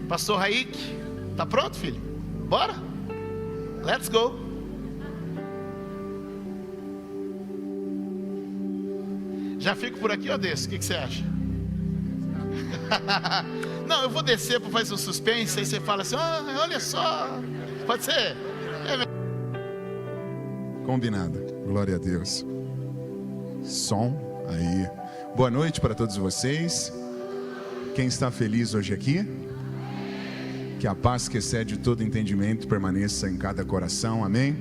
Pastor Raik, tá pronto, filho? Bora? Let's go. Já fico por aqui ou desço? O que você acha? Não, eu vou descer para fazer um suspense. Aí você fala assim: olha só. Pode ser? Combinado. Glória a Deus. Som aí. Boa noite para todos vocês. Quem está feliz hoje aqui? Que a paz que excede todo entendimento permaneça em cada coração. Amém?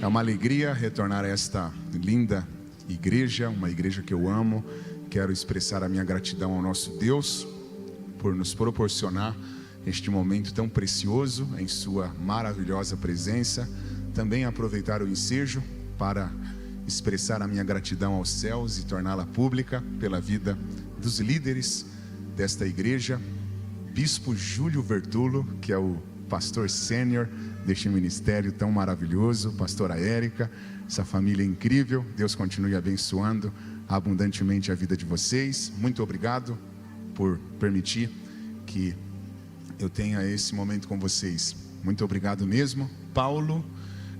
É uma alegria retornar a esta linda igreja, uma igreja que eu amo. Quero expressar a minha gratidão ao nosso Deus por nos proporcionar este momento tão precioso em sua maravilhosa presença. Também aproveitar o ensejo para expressar a minha gratidão aos céus e torná-la pública pela vida dos líderes desta igreja. Bispo Júlio Vertulo, que é o pastor sênior deste ministério tão maravilhoso, pastora Érica, essa família incrível. Deus continue abençoando abundantemente a vida de vocês. Muito obrigado por permitir que eu tenha esse momento com vocês. Muito obrigado mesmo. Paulo,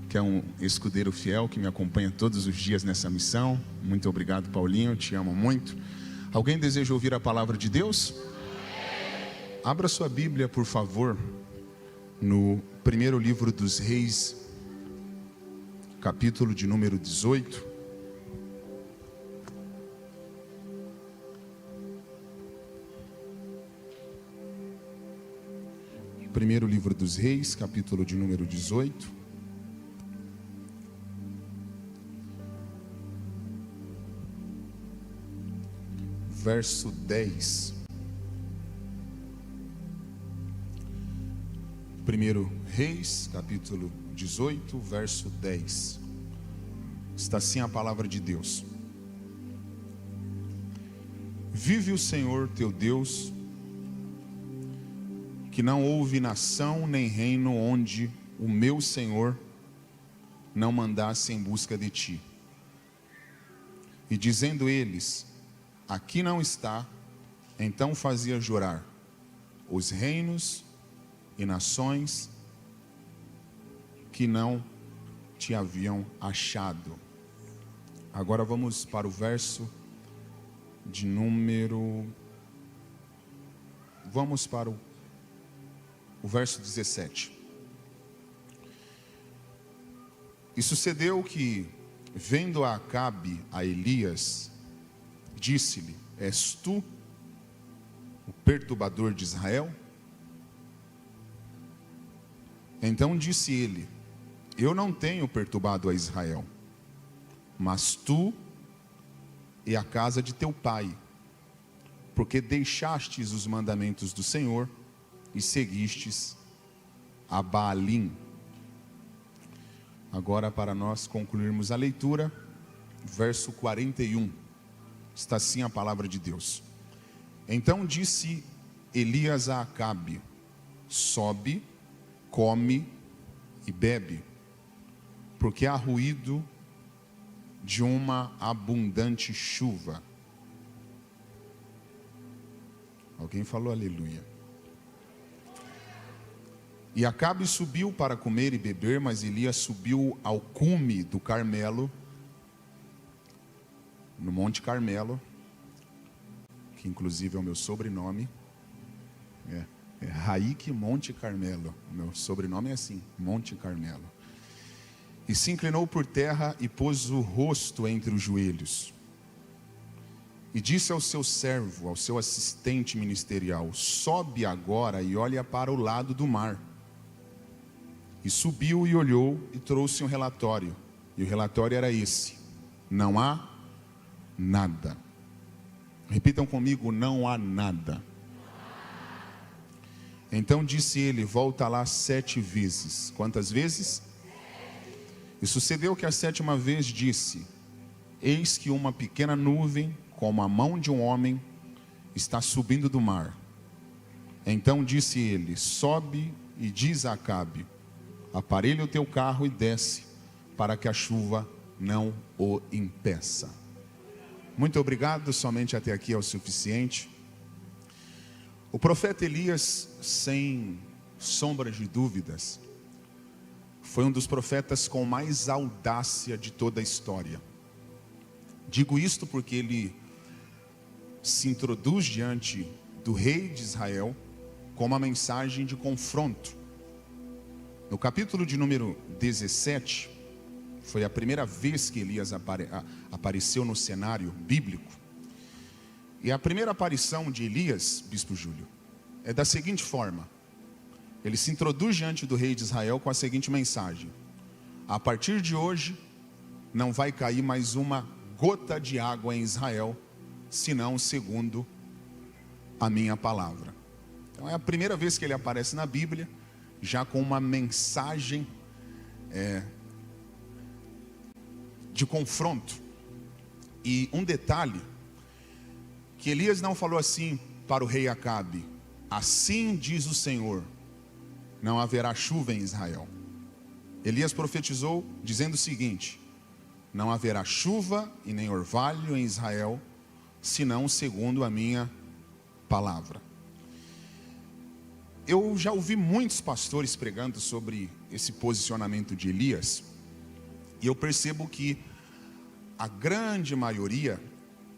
que é um escudeiro fiel que me acompanha todos os dias nessa missão. Muito obrigado, Paulinho, te amo muito. Alguém deseja ouvir a palavra de Deus? Abra sua Bíblia, por favor, no primeiro livro dos Reis, capítulo de número 18. Primeiro livro dos Reis, capítulo de número 18. Verso 10. Primeiro Reis, capítulo 18, verso 10. Está assim a palavra de Deus. Vive o Senhor teu Deus, que não houve nação nem reino onde o meu Senhor não mandasse em busca de ti. E dizendo eles: aqui não está, então fazia jurar os reinos e nações que não te haviam achado. Agora vamos para o verso de número... Vamos para o verso 17. E sucedeu que, vendo Acabe a Elias, disse-lhe: és tu o perturbador de Israel? Então disse ele: eu não tenho perturbado a Israel, mas tu e a casa de teu pai, porque deixastes os mandamentos do Senhor e seguistes a Baalim. Agora, para nós concluirmos a leitura, verso 41, está assim a palavra de Deus. Então disse Elias a Acabe: sobe, come e bebe, porque há ruído de uma abundante chuva. Alguém falou aleluia. E Acabe subiu para comer e beber, mas Elias subiu ao cume do Carmelo, no Monte Carmelo, que inclusive é o meu sobrenome. É Raik Monte Carmelo. Meu sobrenome é assim, Monte Carmelo. E se inclinou por terra e pôs o rosto entre os joelhos. E disse ao seu servo, ao seu assistente ministerial: sobe agora e olha para o lado do mar. E subiu e olhou e trouxe um relatório. E o relatório era esse: não há nada. Repitam comigo: não há nada. Então disse ele: volta lá 7 vezes. Quantas vezes? 7. E sucedeu que a 7ª vez disse: eis que uma pequena nuvem, como a mão de um homem, está subindo do mar. Então disse ele: sobe e diz a Acabe: aparelha o teu carro e desce, para que a chuva não o impeça. Muito obrigado, somente até aqui é o suficiente. O profeta Elias, sem sombra de dúvidas, foi um dos profetas com mais audácia de toda a história. Digo isto porque ele se introduz diante do rei de Israel com uma mensagem de confronto. No capítulo de número 17, foi a primeira vez que Elias apareceu no cenário bíblico. E a primeira aparição de Elias, Bispo Júlio, é da seguinte forma. Ele se introduz diante do rei de Israel com a seguinte mensagem: a partir de hoje, não vai cair mais uma gota de água em Israel, senão segundo a minha palavra. Então é a primeira vez que ele aparece na Bíblia, já com uma mensagem de confronto. E um detalhe, que Elias não falou assim para o rei Acabe: assim diz o Senhor, não haverá chuva em Israel. Elias profetizou dizendo o seguinte: não haverá chuva e nem orvalho em Israel, senão segundo a minha palavra. Eu já ouvi muitos pastores pregando sobre esse posicionamento de Elias, e eu percebo que a grande maioria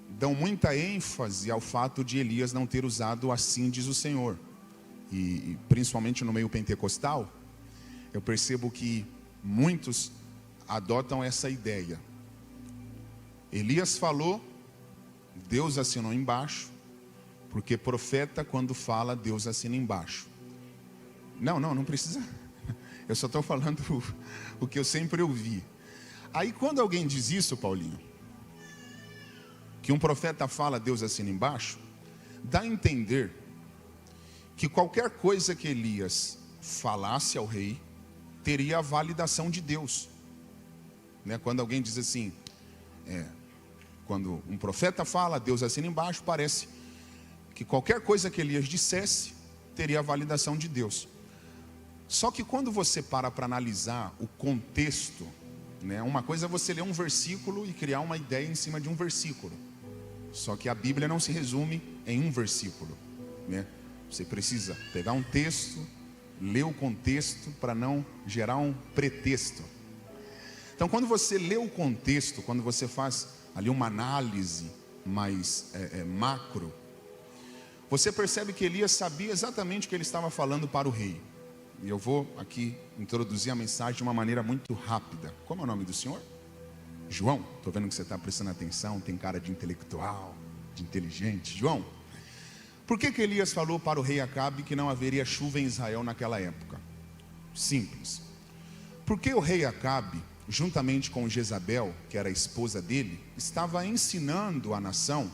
dão muita ênfase ao fato de Elias não ter usado assim diz o Senhor. E principalmente no meio pentecostal, eu percebo que muitos adotam essa ideia. Elias falou, Deus assinou embaixo, porque profeta quando fala, Deus assina embaixo. Não precisa. Eu só estou falando o que eu sempre ouvi. Aí quando alguém diz isso, Paulinho, que um profeta fala, Deus assina embaixo, dá a entender que qualquer coisa que Elias falasse ao rei, teria a validação de Deus. Quando alguém diz assim, quando um profeta fala, Deus assina embaixo, parece que qualquer coisa que Elias dissesse, teria a validação de Deus. Só que quando você para analisar o contexto, uma coisa é você ler um versículo e criar uma ideia em cima de um versículo. Só que a Bíblia não se resume em um versículo, Você precisa pegar um texto, ler o contexto para não gerar um pretexto. Então, quando você lê o contexto, quando você faz ali uma análise mais macro, você percebe que Elias sabia exatamente o que ele estava falando para o rei. E eu vou aqui introduzir a mensagem de uma maneira muito rápida. Como é o nome do senhor? João. Estou vendo que você está prestando atenção, tem cara de intelectual, de inteligente. João, por que Elias falou para o rei Acabe que não haveria chuva em Israel naquela época? Simples. Porque o rei Acabe, juntamente com Jezabel, que era a esposa dele, estava ensinando a nação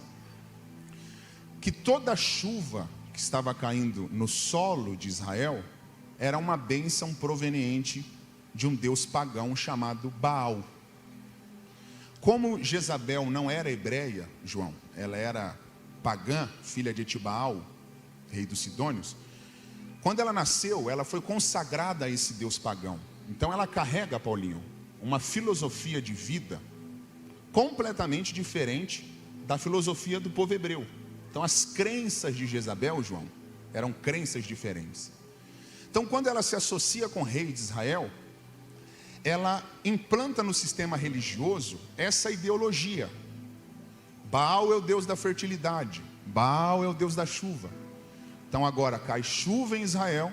que toda a chuva que estava caindo no solo de Israel era uma bênção proveniente de um deus pagão chamado Baal. Como Jezabel não era hebreia, João, ela era pagã, filha de Etibaal, rei dos Sidônios. Quando ela nasceu, ela foi consagrada a esse deus pagão. Então ela carrega, Paulinho, uma filosofia de vida completamente diferente da filosofia do povo hebreu. Então as crenças de Jezabel, João, eram crenças diferentes. Então quando ela se associa com o rei de Israel, ela implanta no sistema religioso essa ideologia. Baal é o deus da fertilidade, Baal é o deus da chuva. Então agora cai chuva em Israel,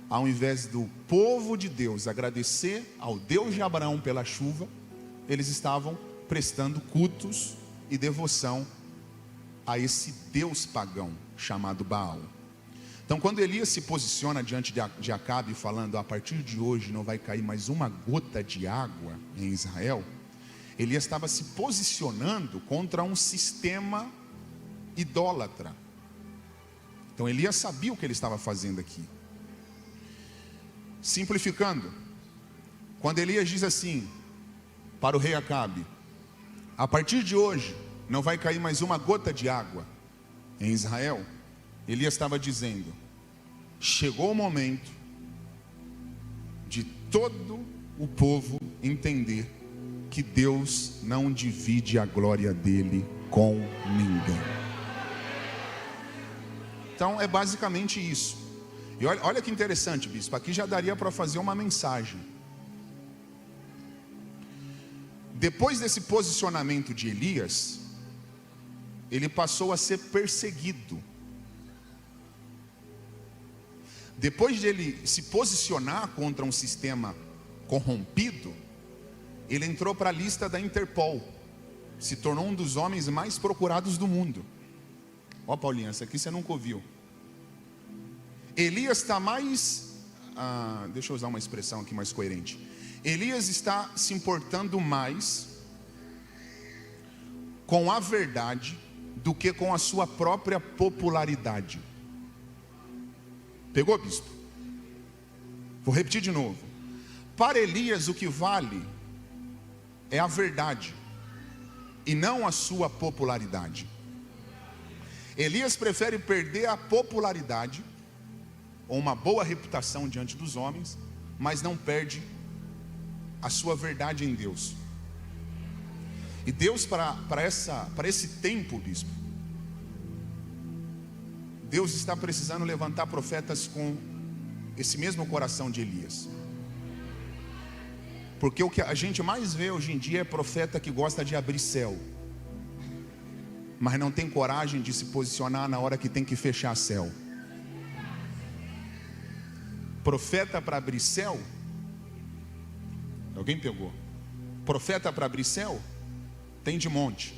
ao invés do povo de Deus agradecer ao Deus de Abraão pela chuva, eles estavam prestando cultos e devoção a esse deus pagão chamado Baal. Então quando Elias se posiciona diante de Acabe falando, a partir de hoje não vai cair mais uma gota de água em Israel, Elias estava se posicionando contra um sistema idólatra. Então Elias sabia o que ele estava fazendo aqui. Simplificando, quando Elias diz assim para o rei Acabe, a partir de hoje não vai cair mais uma gota de água em Israel, Elias estava dizendo, chegou o momento de todo o povo entender que Deus não divide a glória dele com ninguém. Então é basicamente isso. E olha que interessante, bispo, aqui já daria para fazer uma mensagem. Depois desse posicionamento de Elias, ele passou a ser perseguido. Depois de ele se posicionar contra um sistema corrompido, ele entrou para a lista da Interpol, se tornou um dos homens mais procurados do mundo. Ó, Paulinha, essa aqui você nunca ouviu. Elias está mais, deixa eu usar uma expressão aqui mais coerente. Elias está se importando mais com a verdade do que com a sua própria popularidade. Pegou, bispo? Vou repetir de novo. Para Elias o que vale é a verdade e não a sua popularidade. Elias prefere perder a popularidade ou uma boa reputação diante dos homens, mas não perde a sua verdade em Deus. E Deus para esse tempo, bispo, Deus está precisando levantar profetas com esse mesmo coração de Elias. Porque o que a gente mais vê hoje em dia é profeta que gosta de abrir céu, mas não tem coragem de se posicionar na hora que tem que fechar céu. Profeta para abrir céu, alguém pegou? Profeta para abrir céu, tem de monte.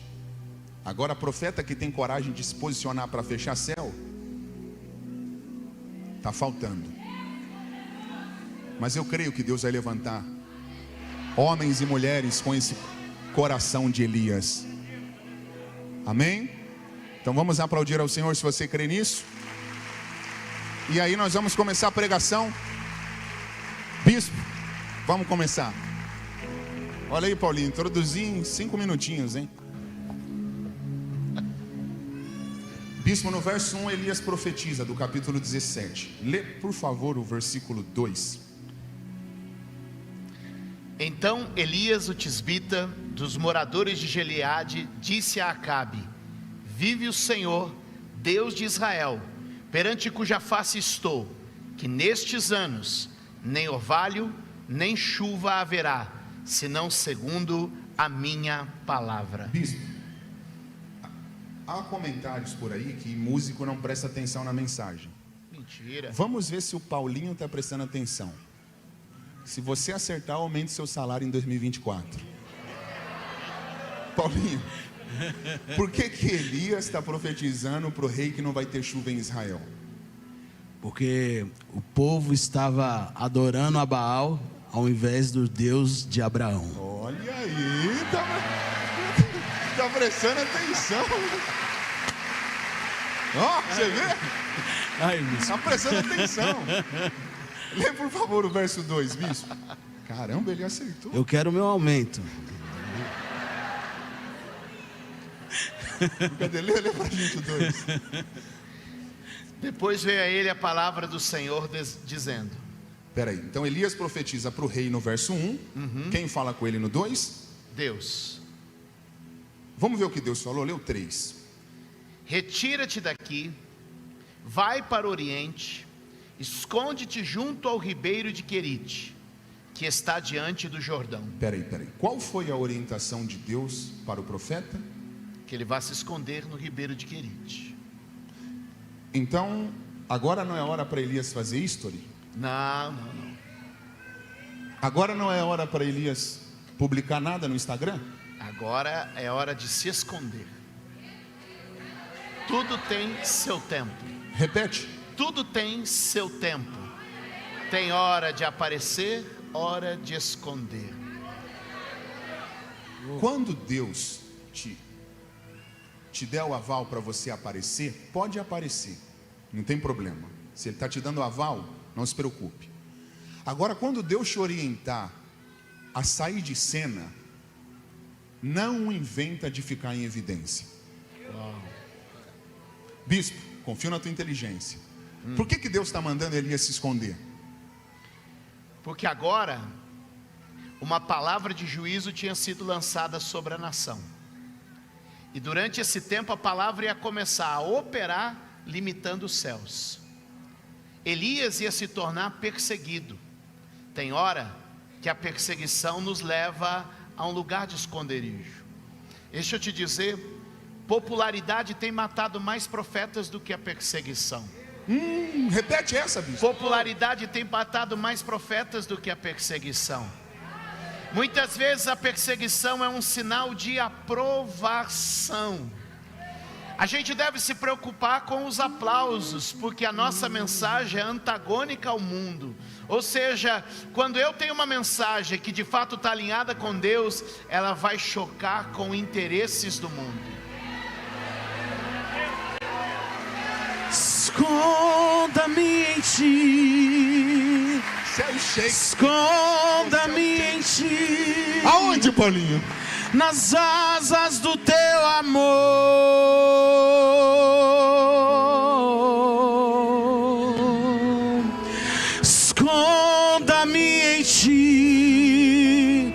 Agora profeta que tem coragem de se posicionar para fechar céu, está faltando. Mas eu creio que Deus vai levantar homens e mulheres com esse coração de Elias. Amém? Então vamos aplaudir ao Senhor se você crê nisso. E aí nós vamos começar a pregação. Bispo, vamos começar. Olha aí, Paulinho, introduzi em 5 minutinhos, hein? Bispo, no verso 1, Elias profetiza, do capítulo 17. Lê, por favor, o versículo 2. Então Elias, o tisbita, dos moradores de Gileade, disse a Acabe: vive o Senhor, Deus de Israel, perante cuja face estou, que nestes anos nem orvalho, nem chuva haverá, senão segundo a minha palavra. Bispo, há comentários por aí que músico não presta atenção na mensagem. Mentira. Vamos ver se o Paulinho está prestando atenção. Se você acertar, aumente seu salário em 2024. Paulinho, por que Elias está profetizando para o rei que não vai ter chuva em Israel? Porque o povo estava adorando a Baal ao invés do Deus de Abraão. Olha aí, tá prestando atenção. Ó, você vê? Está prestando atenção. Lê, por favor, o verso 2, bispo. Caramba, ele acertou. Eu quero o meu aumento. Cadê? Lê pra gente o 2. Depois veio a ele a palavra do Senhor dizendo. Peraí, então Elias profetiza para o rei no verso 1. Quem fala com ele no 2? Deus. Vamos ver o que Deus falou, lê o 3. Retira-te daqui, vai para o oriente, esconde-te junto ao ribeiro de Querite, que está diante do Jordão. Peraí. Qual foi a orientação de Deus para o profeta? Que ele vá se esconder no ribeiro de Querite. Então, agora não é hora para Elias fazer history? Não. Agora não é hora para Elias publicar nada no Instagram? Agora é hora de se esconder. Tudo tem seu tempo. Repete. Tudo tem seu tempo. Tem hora de aparecer, hora de esconder. Quando Deus te der o aval para você aparecer, pode aparecer, não tem problema. Se Ele está te dando o aval, não se preocupe. Agora, quando Deus te orientar a sair de cena, não inventa de ficar em evidência. Bispo, confio na tua inteligência. Por que Deus está mandando Elias se esconder? Porque agora uma palavra de juízo tinha sido lançada sobre a nação. E durante esse tempo a palavra ia começar a operar limitando os céus. Elias ia se tornar perseguido. Tem hora que a perseguição nos leva a um lugar de esconderijo. Deixa eu te dizer, popularidade tem matado mais profetas do que a perseguição. Repete essa, bispo. Popularidade tem matado mais profetas do que a perseguição. Muitas vezes a perseguição é um sinal de aprovação. A gente deve se preocupar com os aplausos, porque a nossa mensagem é antagônica ao mundo. Ou seja, quando eu tenho uma mensagem que de fato está alinhada com Deus, ela vai chocar com interesses do mundo. Esconda-me em ti, esconda-me em ti. Aonde, Paulinho? Nas asas do teu amor. Esconda-me em ti,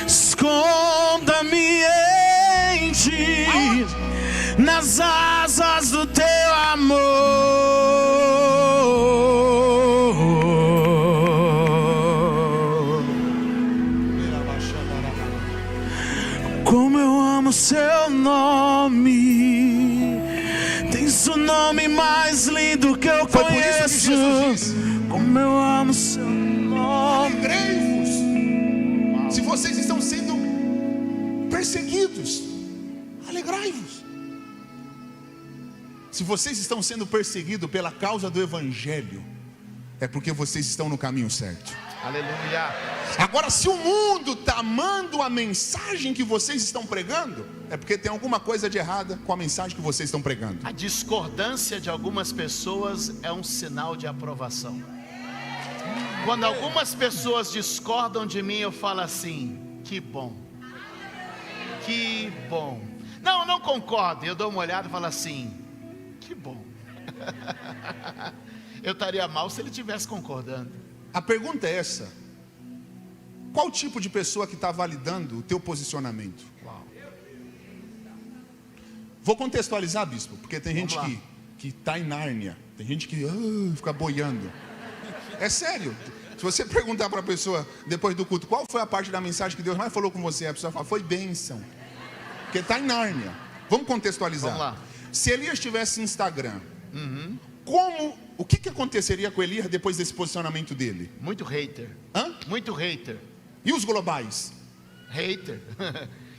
esconda-me em ti. Nas asas do teu amor. Como eu amo seu nome, tens o nome mais lindo que eu Foi por conheço. isso que Jesus disse: como eu amo seu nome. Alegrei-vos. Se vocês estão sendo perseguidos, alegrai-vos. Se vocês estão sendo perseguidos pela causa do Evangelho, é porque vocês estão no caminho certo. Aleluia. Agora, se o mundo está amando a mensagem que vocês estão pregando, é porque tem alguma coisa de errada com a mensagem que vocês estão pregando. A discordância de algumas pessoas é um sinal de aprovação. Quando algumas pessoas discordam de mim, eu falo assim: que bom, que bom. Não, eu não concordo. Eu dou uma olhada e falo assim: que bom. Eu estaria mal se ele estivesse concordando. A pergunta é essa: qual tipo de pessoa que está validando o teu posicionamento? Uau. Vou contextualizar, bispo, porque tem Vamos gente lá. que está em Nárnia, tem gente que fica boiando. É sério. Se você perguntar para a pessoa depois do culto, qual foi a parte da mensagem que Deus mais falou com você, a pessoa fala: foi bênção, porque está em Nárnia. Vamos contextualizar. Vamos lá. Se Elias tivesse Instagram, o que aconteceria com Elias depois desse posicionamento dele? Muito hater. Hã? Muito hater. E os globais? Hater.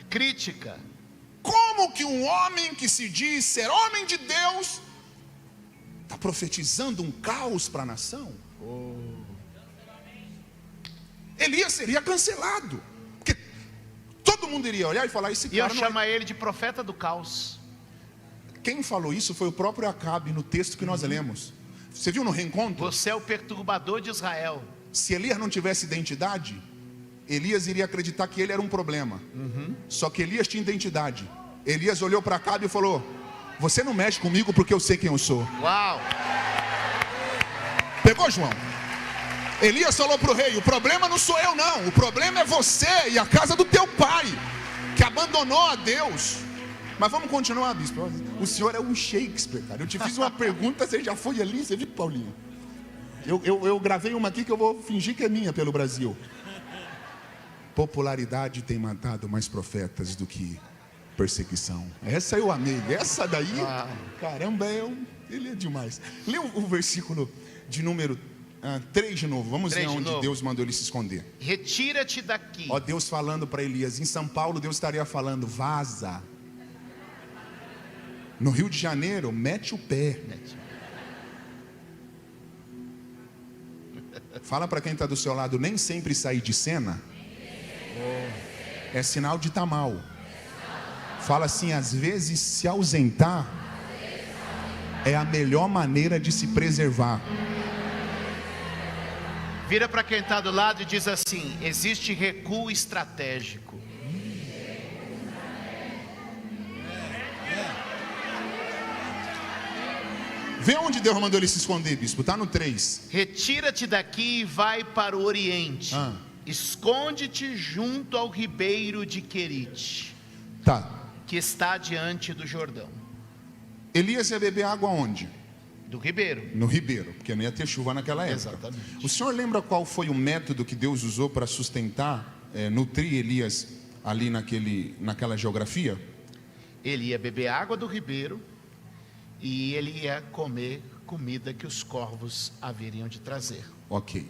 Crítica. Como que um homem que se diz ser homem de Deus está profetizando um caos para a nação? Elias seria cancelado, porque todo mundo iria olhar e falar: esse E eu cara não é... chamar ele de profeta do caos. Quem falou isso foi o próprio Acabe no texto que nós lemos. Você viu no reencontro? Você é o perturbador de Israel. Se Elias não tivesse identidade, Elias iria acreditar que ele era um problema. Só que Elias tinha identidade. Elias olhou para Acabe e falou: você não mexe comigo porque eu sei quem eu sou. Uau. Pegou, João? Elias falou para o rei: o problema não sou eu não, o problema é você e a casa do teu pai, que abandonou a Deus. Mas vamos continuar, bispo. O senhor é um Shakespeare, cara. Eu te fiz uma pergunta, você já foi ali, você viu, Paulinho? Eu gravei uma aqui que eu vou fingir que é minha pelo Brasil. Popularidade tem matado mais profetas do que perseguição. Essa eu amei. Essa daí, caramba, ele é demais. Lê o versículo de número 3 de novo. Vamos ver onde Deus mandou ele se esconder. Retira-te daqui. Ó, Deus falando para Elias. Em São Paulo, Deus estaria falando: vaza. No Rio de Janeiro, mete o pé. Fala para quem está do seu lado: nem sempre sair de cena é sinal de estar mal. Fala assim: às vezes se ausentar é a melhor maneira de se preservar. Vira para quem está do lado e diz assim: existe recuo estratégico. Vê onde Deus mandou ele se esconder, bispo. Está no 3. Retira-te daqui e vai para o oriente. Esconde-te junto ao ribeiro de Querite, Tá. que está diante do Jordão. Elias ia beber água onde? Do ribeiro. No ribeiro, porque não ia ter chuva naquela época. Exatamente. O senhor lembra qual foi o método que Deus usou para sustentar, nutrir Elias ali naquela geografia? Ele ia beber água do ribeiro e ele ia comer comida que os corvos haveriam de trazer. Ok.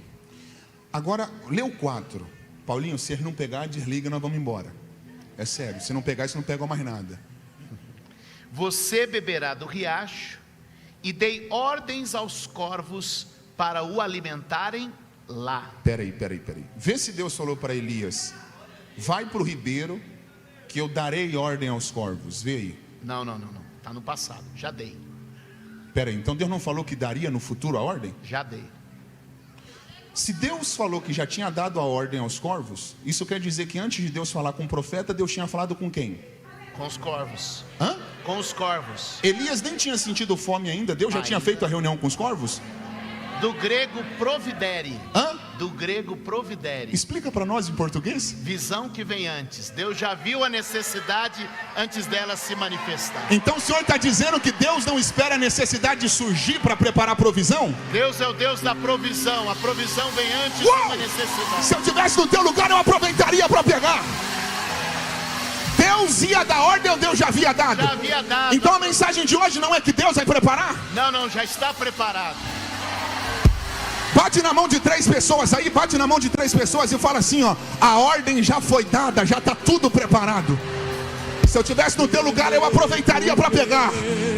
Agora, lê o 4. Paulinho, se ele não pegar, desliga, nós vamos embora. É sério, se não pegar, você não pega mais nada. Você beberá do riacho e dei ordens aos corvos para o alimentarem lá. Peraí. Vê se Deus falou para Elias: vai para o ribeiro que eu darei ordem aos corvos. Vê aí. Não. Está no passado. Já dei. Peraí, então Deus não falou que daria no futuro a ordem? Já dei. Se Deus falou que já tinha dado a ordem aos corvos, isso quer dizer que antes de Deus falar com o profeta, Deus tinha falado com quem? Com os corvos. Hã? Com os corvos. Elias nem tinha sentido fome ainda. Deus já tinha feito a reunião com os corvos? Do grego providere. Hã? Do grego providere. Explica para nós em português. Visão que vem antes. Deus já viu a necessidade antes dela se manifestar. Então o senhor está dizendo que Deus não espera a necessidade surgir para preparar a provisão? Deus é o Deus da provisão. A provisão vem antes de uma necessidade. Se eu estivesse no teu lugar, eu aproveitaria para pegar. Deus ia dar ordem ou Deus já havia dado? Já havia dado. Então a mensagem de hoje não é que Deus vai preparar? Não, já está preparado. Bate na mão de 3 pessoas aí, bate na mão de 3 pessoas e fala assim, ó: a ordem já foi dada, já está tudo preparado. Se eu estivesse no teu lugar, eu aproveitaria para pegar.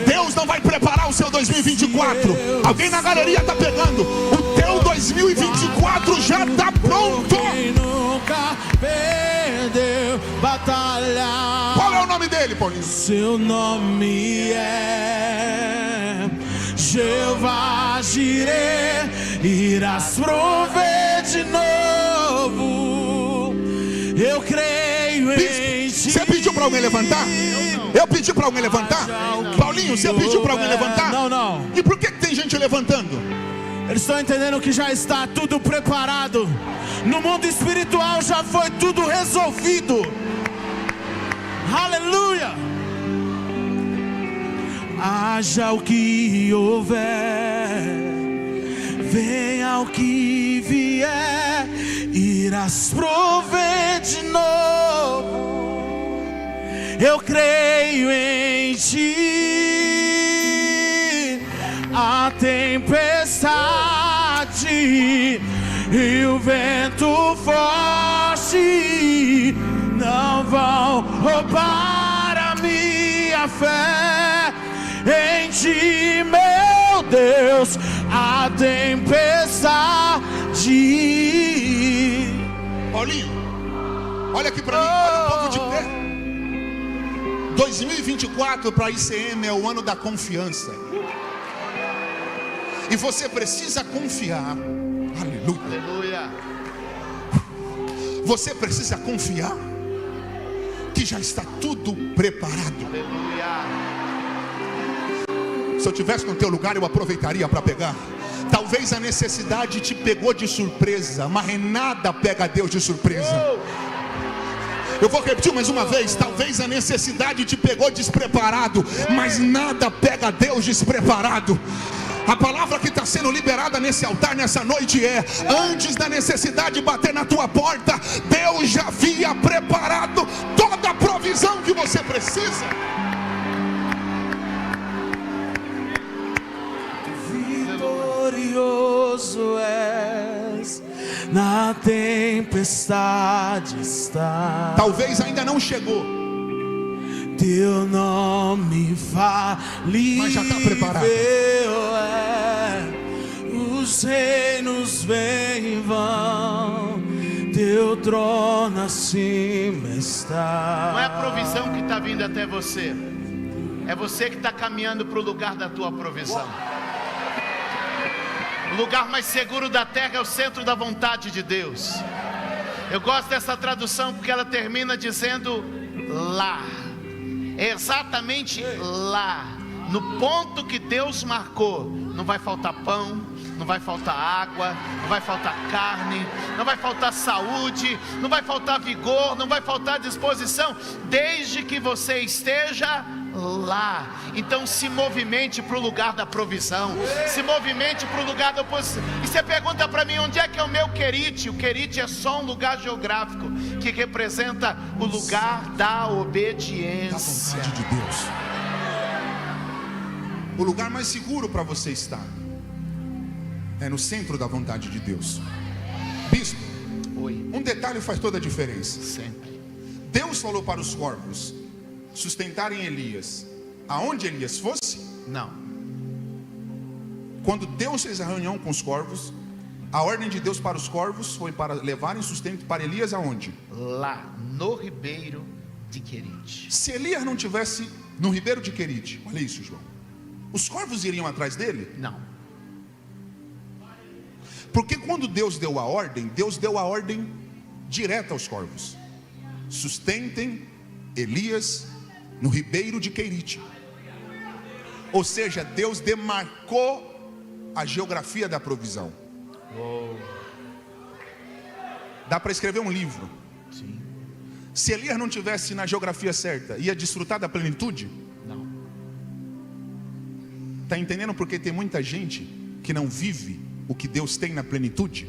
Deus não vai preparar o seu 2024. Alguém na galeria está pegando. O teu 2024 já está pronto. Quem nunca perdeu batalha. Qual é o nome dele, Paulinho? Seu nome é Jeová Jireh, irás prover de novo. Eu creio em ti. Você pediu para alguém levantar? Eu pedi para alguém levantar? Paulinho, você pediu para alguém levantar? Não. E por que tem gente levantando? Eles estão entendendo que já está tudo preparado. No mundo espiritual já foi tudo resolvido. Aleluia. Haja o que houver, venha o que vier, irás prover de novo. Eu creio em ti. A tempestade e o vento forte não vão roubar a minha fé em ti, meu Deus. A tempestade. Paulinho, olha aqui para mim, olha o povo de pé. 2024 para a ICM é o ano da confiança. E você precisa confiar. Aleluia. Você precisa confiar que já está tudo preparado. Aleluia. Se eu estivesse no teu lugar, eu aproveitaria para pegar. Talvez a necessidade te pegou de surpresa, mas nada pega Deus de surpresa. Eu vou repetir mais uma vez. Talvez a necessidade te pegou despreparado, mas nada pega Deus despreparado. A palavra que está sendo liberada nesse altar nessa noite é: antes da necessidade bater na tua porta, Deus já havia preparado toda a provisão que você precisa. Vitorioso és, na tempestade está. Talvez ainda não chegou, teu nome falível, mas já está preparado. Os reinos vêm e vão, teu trono acima está. Não é a provisão que está vindo até você, é você que está caminhando para o lugar da tua provisão. O lugar mais seguro da terra é o centro da vontade de Deus. Eu gosto dessa tradução porque ela termina dizendo lá. É exatamente lá, no ponto que Deus marcou. Não vai faltar pão, não vai faltar água, não vai faltar carne, não vai faltar saúde, não vai faltar vigor, não vai faltar disposição, desde que você esteja lá. Então se movimente para o lugar da provisão, se movimente para o lugar da oposição. E você pergunta para mim, onde é que é o meu querite? O querite é só um lugar geográfico que representa o lugar da obediência. Da vontade de Deus. O lugar mais seguro para você estar é no centro da vontade de Deus. Bispo, um detalhe faz toda a diferença. Sempre. Deus falou para os corvos sustentarem Elias aonde Elias fosse? Não. Quando Deus fez a reunião com os corvos, a ordem de Deus para os corvos foi para levarem sustento para Elias aonde? Lá, no ribeiro de Querite. Se Elias não tivesse no ribeiro de Querite, olha isso, João, os corvos iriam atrás dele? Não. Porque quando Deus deu a ordem direta aos corvos: sustentem Elias no ribeiro de Querite. Ou seja, Deus demarcou a geografia da provisão. Dá para escrever um livro. Sim. Se Elias não tivesse na geografia certa, ia desfrutar da plenitude? Não. Está entendendo porque tem muita gente que não vive o que Deus tem na plenitude?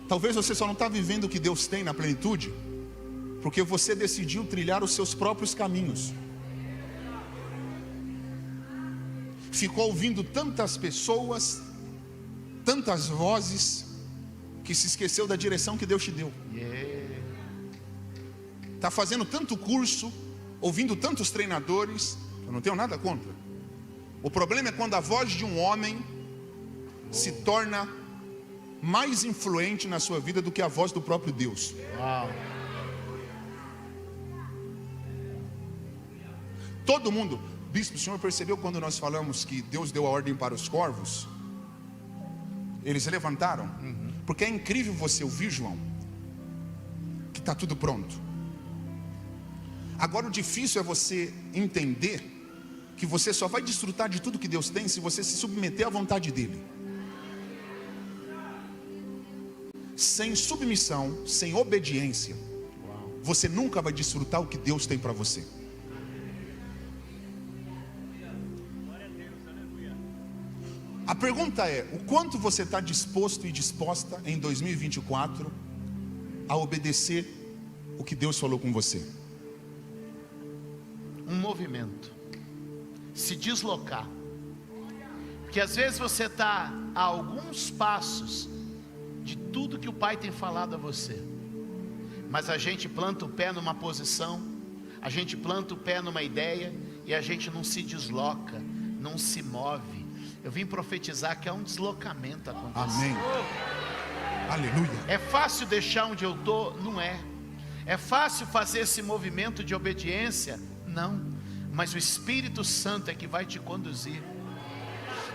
Talvez você só não está vivendo o que Deus tem na plenitude porque você decidiu trilhar os seus próprios caminhos. Ficou ouvindo tantas pessoas, tantas vozes, que se esqueceu da direção que Deus te deu. Está fazendo tanto curso, ouvindo tantos treinadores. Eu não tenho nada contra. O problema é quando a voz de um homem se torna mais influente na sua vida do que a voz do próprio Deus. Uau. Todo mundo, bispo, o senhor percebeu quando nós falamos que Deus deu a ordem para os corvos? Eles se levantaram. Porque é incrível você ouvir, João, que está tudo pronto. Agora o difícil é você entender que você só vai desfrutar de tudo que Deus tem se você se submeter à vontade dele. Sem submissão, sem obediência, você nunca vai desfrutar o que Deus tem para você. A pergunta é: o quanto você está disposto e disposta em 2024 a obedecer o que Deus falou com você? Um movimento, se deslocar, porque às vezes você está a alguns passos de tudo que o Pai tem falado a você, mas a gente planta o pé numa posição, a gente planta o pé numa ideia e a gente não se desloca, não se move. Eu vim profetizar que há um deslocamento acontecendo. Amém. Aleluia. É fácil deixar onde eu estou? Não é. É fácil fazer esse movimento de obediência? Não. Mas o Espírito Santo é que vai te conduzir.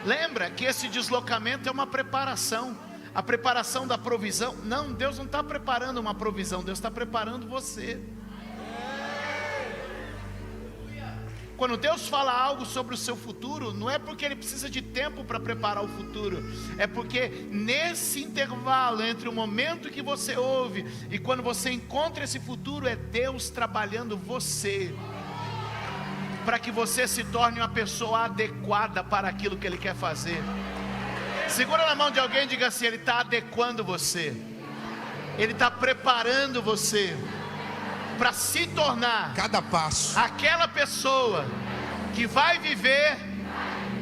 Lembra que esse deslocamento é uma preparação. A preparação da provisão. Não, Deus não está preparando uma provisão, Deus está preparando você. Quando Deus fala algo sobre o seu futuro, não é porque Ele precisa de tempo para preparar o futuro, é porque nesse intervalo entre o momento que você ouve e quando você encontra esse futuro, é Deus trabalhando você, para que você se torne uma pessoa adequada para aquilo que Ele quer fazer. Segura na mão de alguém e diga assim: Ele está adequando você, Ele está preparando você para se tornar cada passo aquela pessoa que vai viver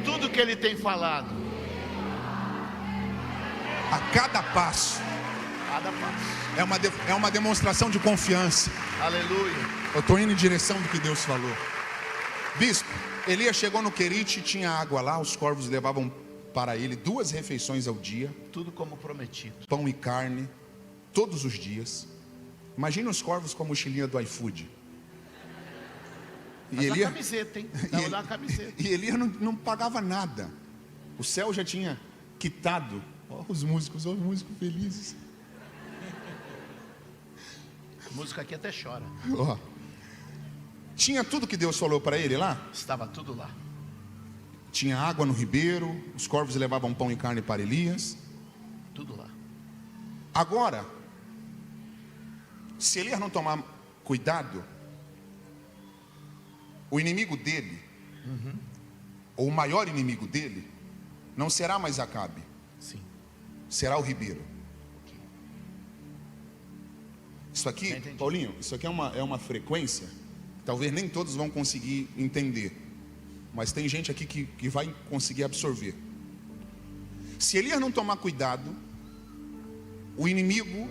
tudo que Ele tem falado. A cada passo. Cada passo. É uma demonstração de confiança. Aleluia. Eu estou indo em direção do que Deus falou. Bispo, Elias chegou no Querite, tinha água lá, os corvos levavam para ele 2 refeições ao dia. Tudo como prometido. Pão e carne, todos os dias. Imagina os corvos com a mochilinha do iFood. Mas Elias, camiseta, hein? Dá uma camiseta. E Elias não pagava nada. O céu já tinha quitado. Olha os músicos felizes. A música aqui até chora. Tinha tudo que Deus falou para ele lá? Estava tudo lá. Tinha água no ribeiro, os corvos levavam pão e carne para Elias. Tudo lá. Agora, se Elias não tomar cuidado, o inimigo dele, ou o maior inimigo dele, não será mais Acabe. Sim. Será o ribeiro. Isso aqui, Paulinho, isso aqui é uma frequência que talvez nem todos vão conseguir entender, mas tem gente aqui que vai conseguir absorver. Se Elias não tomar cuidado, o inimigo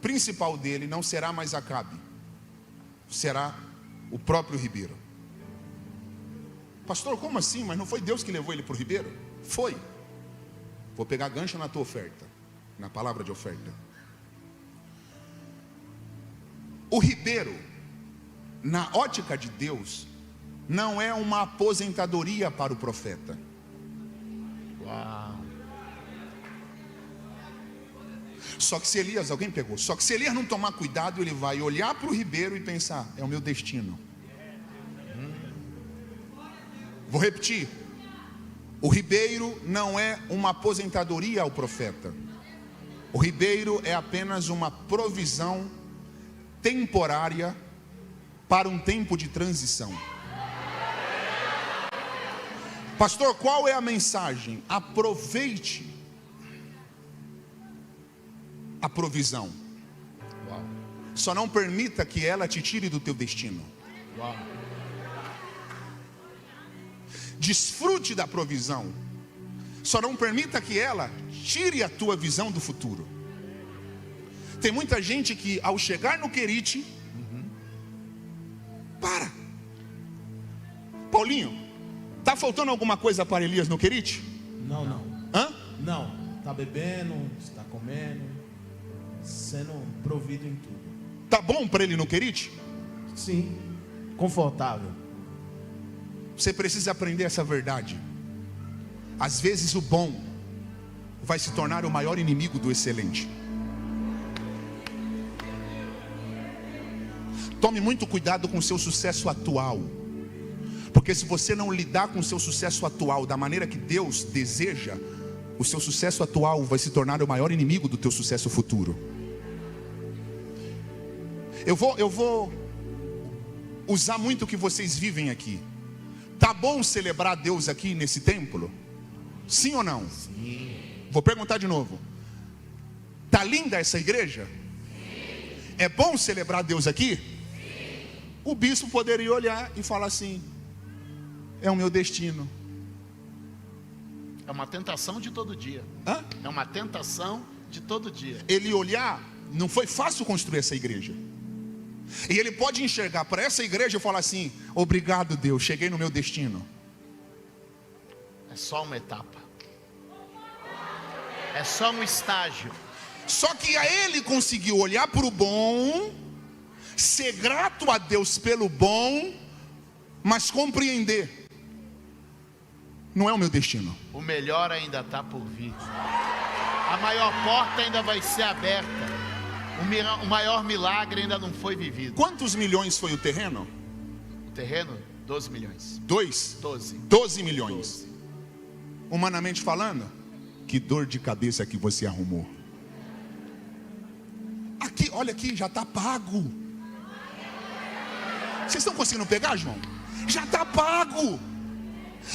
principal dele não será mais Acabe, será o próprio ribeiro. Pastor, como assim? Mas não foi Deus que levou ele para o ribeiro? Foi. Vou pegar gancho na tua oferta, na palavra de oferta. O ribeiro, na ótica de Deus, não é uma aposentadoria para o profeta. Uau. Só que se Elias, alguém pegou, só que se Elias não tomar cuidado, ele vai olhar para o ribeiro e pensar, é o meu destino. Vou repetir. O ribeiro não é uma aposentadoria ao profeta. O ribeiro é apenas uma provisão temporária para um tempo de transição. Pastor, qual é a mensagem? Aproveite a provisão. Uau. Só não permita que ela te tire do teu destino. Uau. Desfrute da provisão. Só não permita que ela tire a tua visão do futuro. Tem muita gente que ao chegar no Querite, para. Paulinho, tá faltando alguma coisa para Elias no Querite? Não, não. Hã? Não. Está bebendo, está comendo, sendo provido em tudo. Tá bom para ele no Querite? Sim. Confortável. Você precisa aprender essa verdade. Às vezes o bom vai se tornar o maior inimigo do excelente. Tome muito cuidado com o seu sucesso atual, porque se você não lidar com o seu sucesso atual da maneira que Deus deseja, o seu sucesso atual vai se tornar o maior inimigo do teu sucesso futuro. Eu vou usar muito o que vocês vivem aqui. Tá bom celebrar Deus aqui nesse templo? Sim ou não? Sim. Vou perguntar de novo. Tá linda essa igreja? Sim. É bom celebrar Deus aqui? Sim. O bispo poderia olhar e falar assim: é o meu destino. É uma tentação de todo dia. Hã? É uma tentação de todo dia. Ele olhar, não foi fácil construir essa igreja. E ele pode enxergar para essa igreja e falar assim: obrigado Deus, cheguei no meu destino. É só uma etapa. É só um estágio. Só que a ele conseguiu olhar para o bom, ser grato a Deus pelo bom, mas compreender: não é o meu destino. O melhor ainda está por vir. A maior porta ainda vai ser aberta. O maior milagre ainda não foi vivido. Quantos milhões foi o terreno? O terreno, 12 milhões. 12 milhões. Humanamente falando, que dor de cabeça que você arrumou. Aqui, olha aqui, já está pago. Vocês estão conseguindo pegar, João? Já está pago.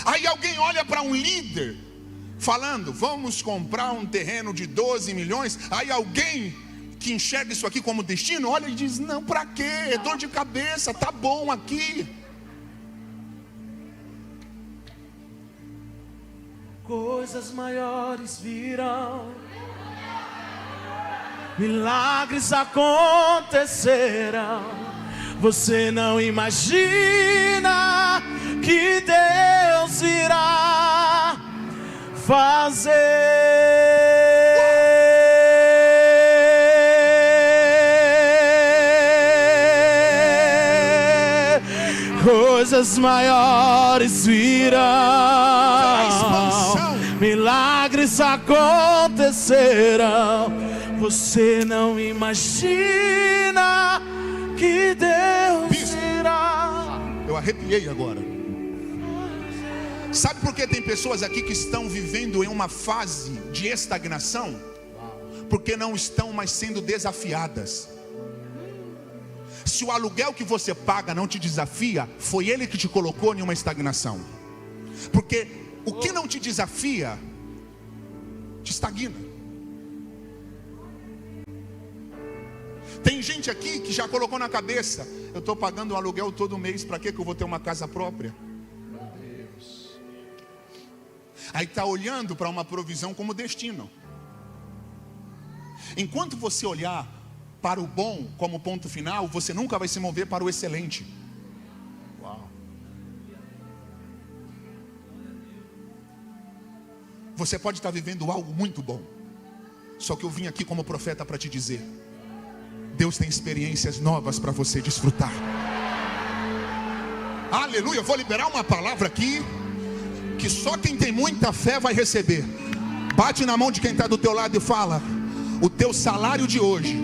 Aí alguém olha para um líder falando: vamos comprar um terreno de 12 milhões. Aí alguém que enxerga isso aqui como destino olha e diz: não, para quê? É dor de cabeça, tá bom aqui. Coisas maiores virão, milagres acontecerão. Você não imagina que Deus irá fazer. Coisas maiores virão, milagres acontecerão. Você não imagina que Deus irá. Eu arrepiei agora. Sabe por que tem pessoas aqui que estão vivendo em uma fase de estagnação? porque não estão mais sendo desafiadas. Se o aluguel que você paga não te desafia, foi ele que te colocou em uma estagnação. Porque o que não te desafia, te estagna. Tem gente aqui que já colocou na cabeça: eu estou pagando um aluguel todo mês, para que eu vou ter uma casa própria? Aí está olhando para uma provisão como destino. Enquanto você olhar para o bom como ponto final, você nunca vai se mover para o excelente. Uau. Você pode estar vivendo algo muito bom, só que eu vim aqui como profeta para te dizer: Deus tem experiências novas para você desfrutar. Aleluia. Eu vou liberar uma palavra aqui que só quem tem muita fé vai receber. Bate na mão de quem está do teu lado e fala: o teu salário de hoje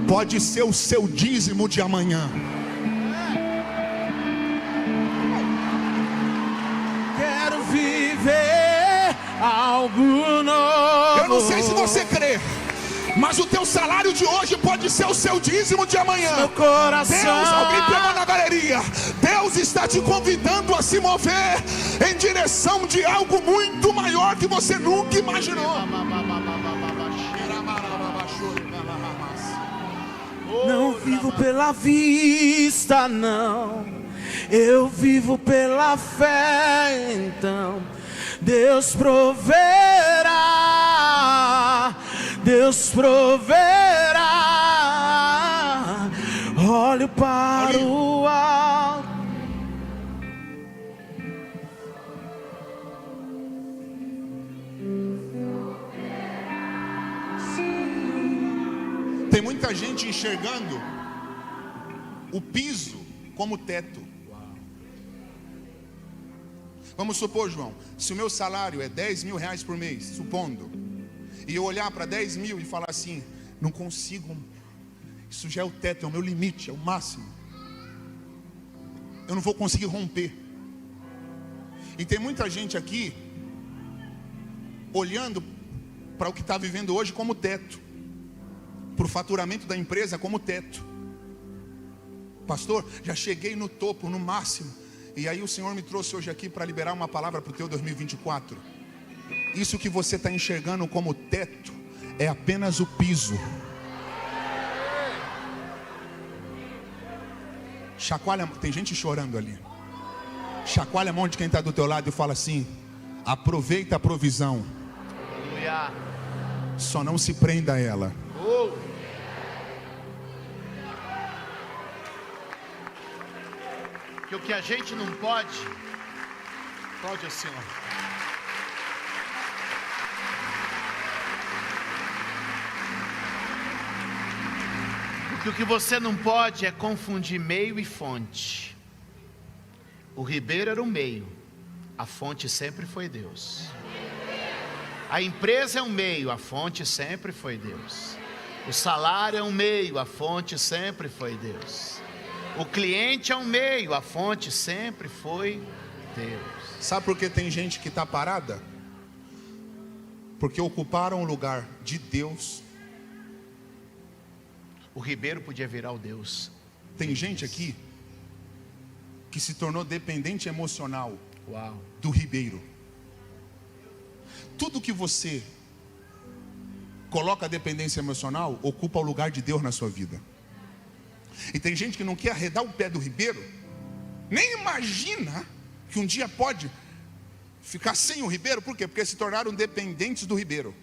pode ser o seu dízimo de amanhã. Quero viver algo novo. Eu não sei se você crê, mas o teu salário de hoje pode ser o seu dízimo de amanhã. Meu coração. Deus, alguém pegou na galeria. Deus está te convidando a se mover em direção de algo muito maior que você nunca imaginou. Não vivo pela vista, não. Eu vivo pela fé. Então Deus proverá. Deus proverá. Olho para o alto. Tem muita gente enxergando o piso como teto. Vamos supor, João, se o meu salário é 10 mil reais por mês, supondo, e eu olhar para 10 mil e falar assim: não consigo, isso já é o teto, é o meu limite, é o máximo, eu não vou conseguir romper. E tem muita gente aqui olhando para o que está vivendo hoje como teto, para o faturamento da empresa como teto. Pastor, já cheguei no topo, no máximo. E aí o Senhor me trouxe hoje aqui para liberar uma palavra para o teu 2024. Isso que você está enxergando como teto é apenas o piso. Chacoalha, tem gente chorando ali. Chacoalha a mão de quem está do teu lado e fala assim: aproveita a provisão. Aleluia. Só não se prenda a ela. Que o que a gente não pode assim, ó. Porque o que você não pode é confundir meio e fonte. O ribeiro era o meio, a fonte sempre foi Deus. A empresa é um meio, a fonte sempre foi Deus. O salário é um meio, a fonte sempre foi Deus. O cliente é um meio, a fonte sempre foi Deus. Sabe por que tem gente que está parada? Porque ocuparam o lugar de Deus. O ribeiro podia virar o Deus. Tem gente aqui que se tornou dependente emocional. Uau. Do ribeiro. Tudo que você coloca a dependência emocional ocupa o lugar de Deus na sua vida. E tem gente que não quer arredar o pé do ribeiro, nem imagina que um dia pode ficar sem o ribeiro. Por quê? Porque se tornaram dependentes do ribeiro.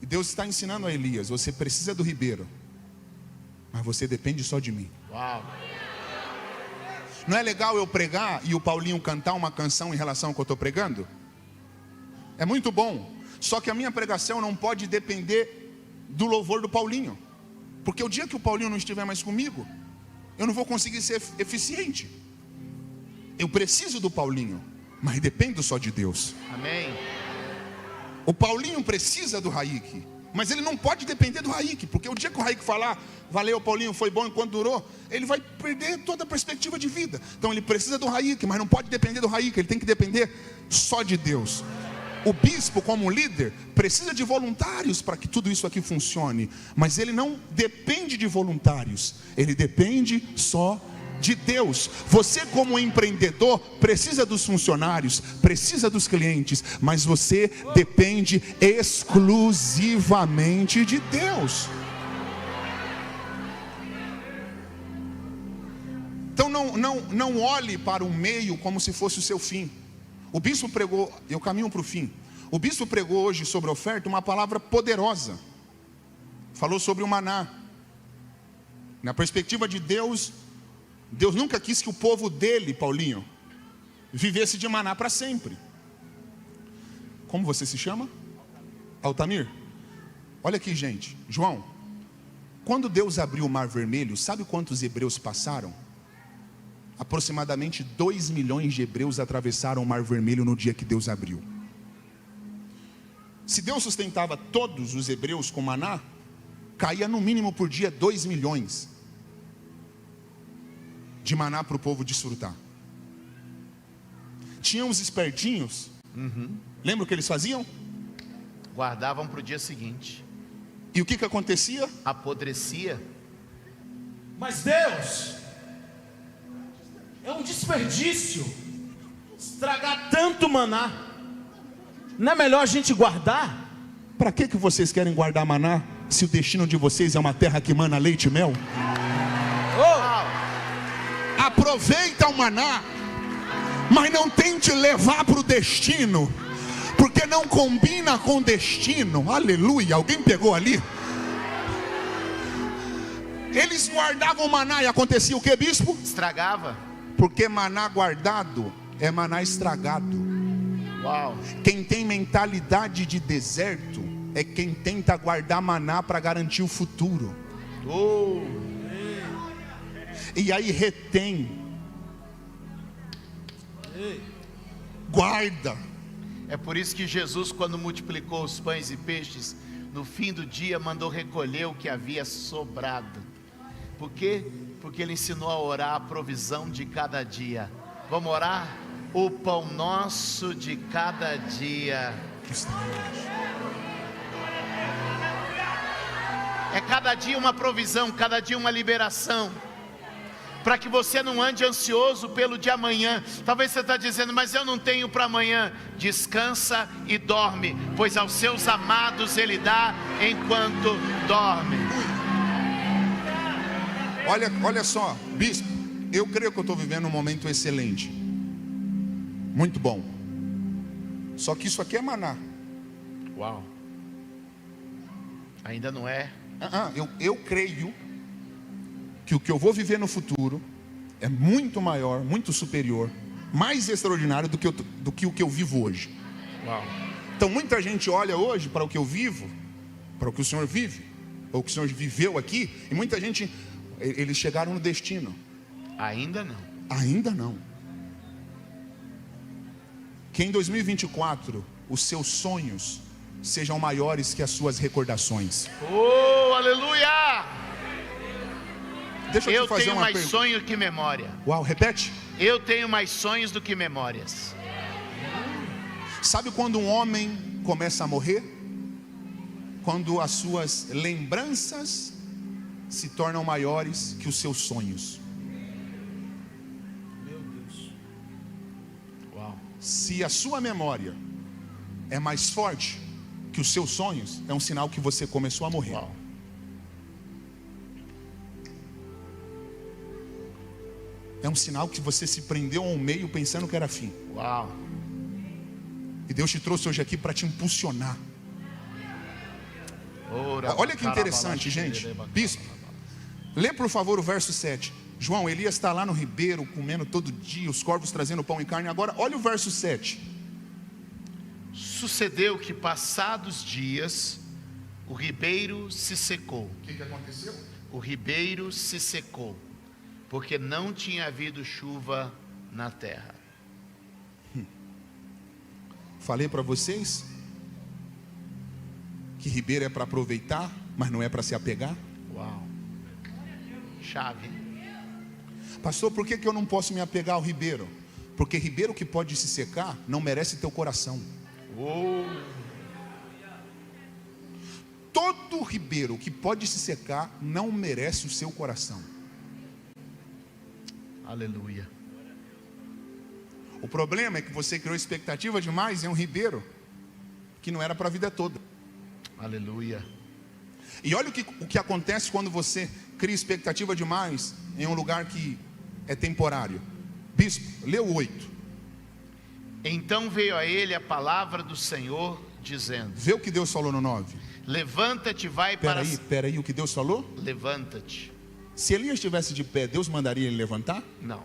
E Deus está ensinando a Elias: você precisa do ribeiro, mas você depende só de mim. Uau. Não é legal eu pregar e o Paulinho cantar uma canção em relação ao que eu estou pregando? É muito bom. Só que a minha pregação não pode depender do louvor do Paulinho, porque o dia que o Paulinho não estiver mais comigo, eu não vou conseguir ser eficiente. Eu preciso do Paulinho, mas dependo só de Deus. Amém. O Paulinho precisa do Raik, mas ele não pode depender do Raik, porque o dia que o Raik falar: valeu Paulinho, foi bom enquanto durou, ele vai perder toda a perspectiva de vida. Então ele precisa do Raik, mas não pode depender do Raik, ele tem que depender só de Deus. O bispo, como líder, precisa de voluntários para que tudo isso aqui funcione. Mas ele não depende de voluntários, ele depende só de Deus. Você, como empreendedor, precisa dos funcionários, precisa dos clientes, mas você depende exclusivamente de Deus. Então não olhe para o meio como se fosse o seu fim. O bispo pregou, eu caminho para o fim. O bispo pregou hoje sobre a oferta uma palavra poderosa. Falou sobre o maná. Na perspectiva de Deus, Deus nunca quis que o povo dele, Paulinho, vivesse de maná para sempre. Como você se chama? Altamir? Olha aqui, gente. João, quando Deus abriu o Mar Vermelho, sabe quantos hebreus passaram? Aproximadamente 2 milhões de hebreus atravessaram o Mar Vermelho no dia que Deus abriu. Se Deus sustentava todos os hebreus com maná, caía no mínimo por dia 2 milhões de maná para o povo desfrutar. Tinham os espertinhos. Lembra o que eles faziam? Guardavam para o dia seguinte. E o que acontecia? Apodrecia. Mas Deus, é um desperdício estragar tanto maná. Não é melhor a gente guardar? Para que vocês querem guardar maná, se o destino de vocês é uma terra que mana leite e mel? Aproveita o maná, mas não tente levar para o destino, porque não combina com o destino. Aleluia, alguém pegou ali? Eles guardavam o maná e acontecia o que, bispo? Estragava. Porque maná guardado é maná estragado. Uau. Quem tem mentalidade de deserto é quem tenta guardar maná para garantir o futuro. E aí retém. Guarda. É por isso que Jesus, quando multiplicou os pães e peixes, no fim do dia mandou recolher o que havia sobrado. Por quê? Porque ele ensinou a orar a provisão de cada dia. Vamos orar? O pão nosso de cada dia. É cada dia uma provisão, cada dia uma liberação, para que você não ande ansioso pelo de amanhã. Talvez você está dizendo, mas eu não tenho para amanhã. Descansa e dorme, pois aos seus amados Ele dá enquanto dorme. Olha só, bispo, eu creio que eu estou vivendo um momento excelente, muito bom. Só que isso aqui é maná. Uau. Ainda não é. Eu creio que o que eu vou viver no futuro é muito maior, muito superior, mais extraordinário do que o que eu vivo hoje. Uau. Então muita gente olha hoje para o que eu vivo, para o que o Senhor vive, ou o que o Senhor viveu aqui, e muita gente, eles chegaram no destino. Ainda não. Ainda não. Que em 2024 os seus sonhos sejam maiores que as suas recordações. Oh, aleluia! Deixa eu te fazer tenho uma mais pergunta. sonho que memória. Uau, repete. Eu tenho mais sonhos do que memórias. Sabe quando um homem começa a morrer? Quando as suas lembranças se tornam maiores que os seus sonhos. Meu Deus. Uau. Se a sua memória é mais forte que os seus sonhos, é um sinal que você começou a morrer. Uau. É um sinal que você se prendeu a um meio pensando que era fim. Uau. E Deus te trouxe hoje aqui para te impulsionar. Ora, Olha que interessante, gente. Bispo, lê por favor o verso 7. João, Elias está lá no ribeiro comendo todo dia, os corvos trazendo pão e carne. Agora, olha o verso 7. Sucedeu que passados dias o ribeiro se secou. O que aconteceu? O ribeiro se secou, porque não tinha havido chuva na terra. Falei para vocês que ribeiro é para aproveitar, mas não é para se apegar. Uau. Chave. Pastor, por que eu não posso me apegar ao ribeiro? Porque ribeiro que pode se secar não merece teu coração. Todo ribeiro que pode se secar não merece o seu coração. Aleluia. O problema é que você criou expectativa demais em um ribeiro que não era para a vida toda. Aleluia. E olha o que acontece quando você cria expectativa demais em um lugar que é temporário. Bispo, lê o 8. Então veio a ele a palavra do Senhor, dizendo: Vê o que Deus falou no 9. Levanta-te, vai para... Peraí, o que Deus falou? Levanta-te. Se Elias estivesse de pé, Deus mandaria ele levantar? Não.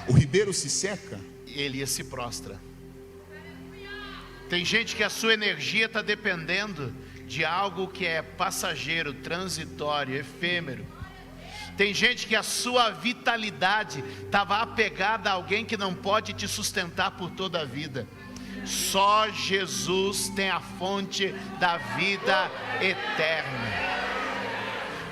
O ribeiro se seca. Elias se prostra. Tem gente que a sua energia está dependendo de algo que é passageiro, transitório, efêmero. Tem gente que a sua vitalidade estava apegada a alguém que não pode te sustentar por toda a vida. Só Jesus tem a fonte da vida eterna.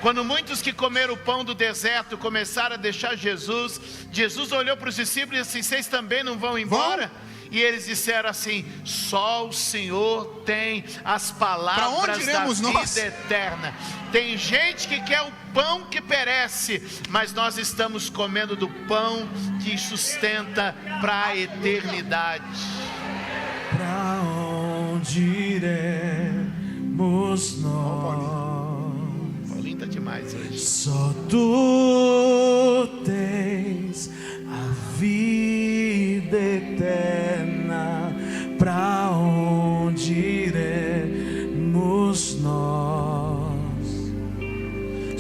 Quando muitos que comeram o pão do deserto começaram a deixar Jesus, Jesus olhou para os discípulos e disse assim: vocês também não vão embora? E eles disseram assim: só o Senhor tem as palavras da vida eterna. Tem gente que quer o pão que perece, mas nós estamos comendo do pão que sustenta para a eternidade. Para onde iremos nós? Paulinho está demais hoje. Só tu tens a vida eterna. Para onde iremos nós?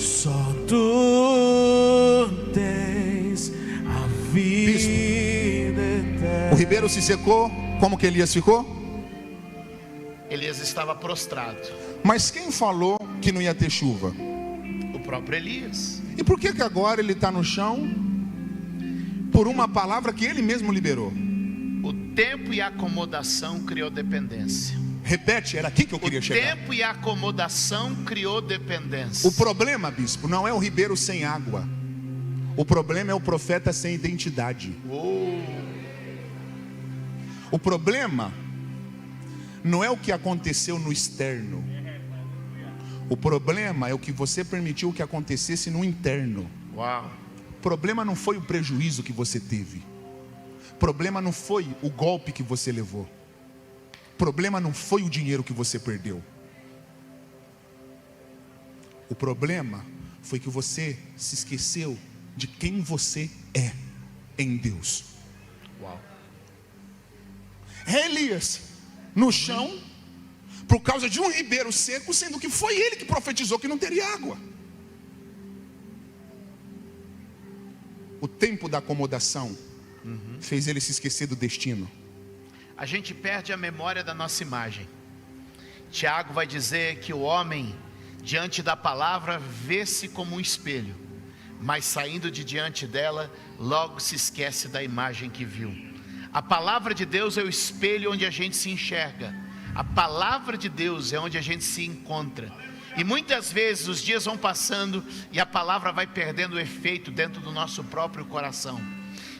Só tu tens a vida eterna. O ribeiro se secou. Como que Elias ficou? Elias estava prostrado. Mas quem falou que não ia ter chuva? O próprio Elias. E por que agora ele está no chão? Por uma palavra que ele mesmo liberou. O tempo e a acomodação criou dependência. Repete, era aqui que eu queria chegar. O tempo e a acomodação criou dependência. O problema, bispo, não é o ribeiro sem água. O problema é o profeta sem identidade. O problema não é o que aconteceu no externo. O problema é o que você permitiu que acontecesse no interno. Uau. O problema não foi o prejuízo que você teve. O problema não foi o golpe que você levou. O problema não foi o dinheiro que você perdeu. O problema foi que você se esqueceu de quem você é em Deus. Uau. Elias no chão por causa de um ribeiro seco, sendo que foi ele que profetizou que não teria água. O tempo da acomodação fez ele se esquecer do destino. A gente perde a memória da nossa imagem. Tiago vai dizer que o homem, diante da palavra, vê-se como um espelho, mas saindo de diante dela, logo se esquece da imagem que viu. A palavra de Deus é o espelho onde a gente se enxerga. A palavra de Deus é onde a gente se encontra. E muitas vezes os dias vão passando e a palavra vai perdendo o efeito dentro do nosso próprio coração.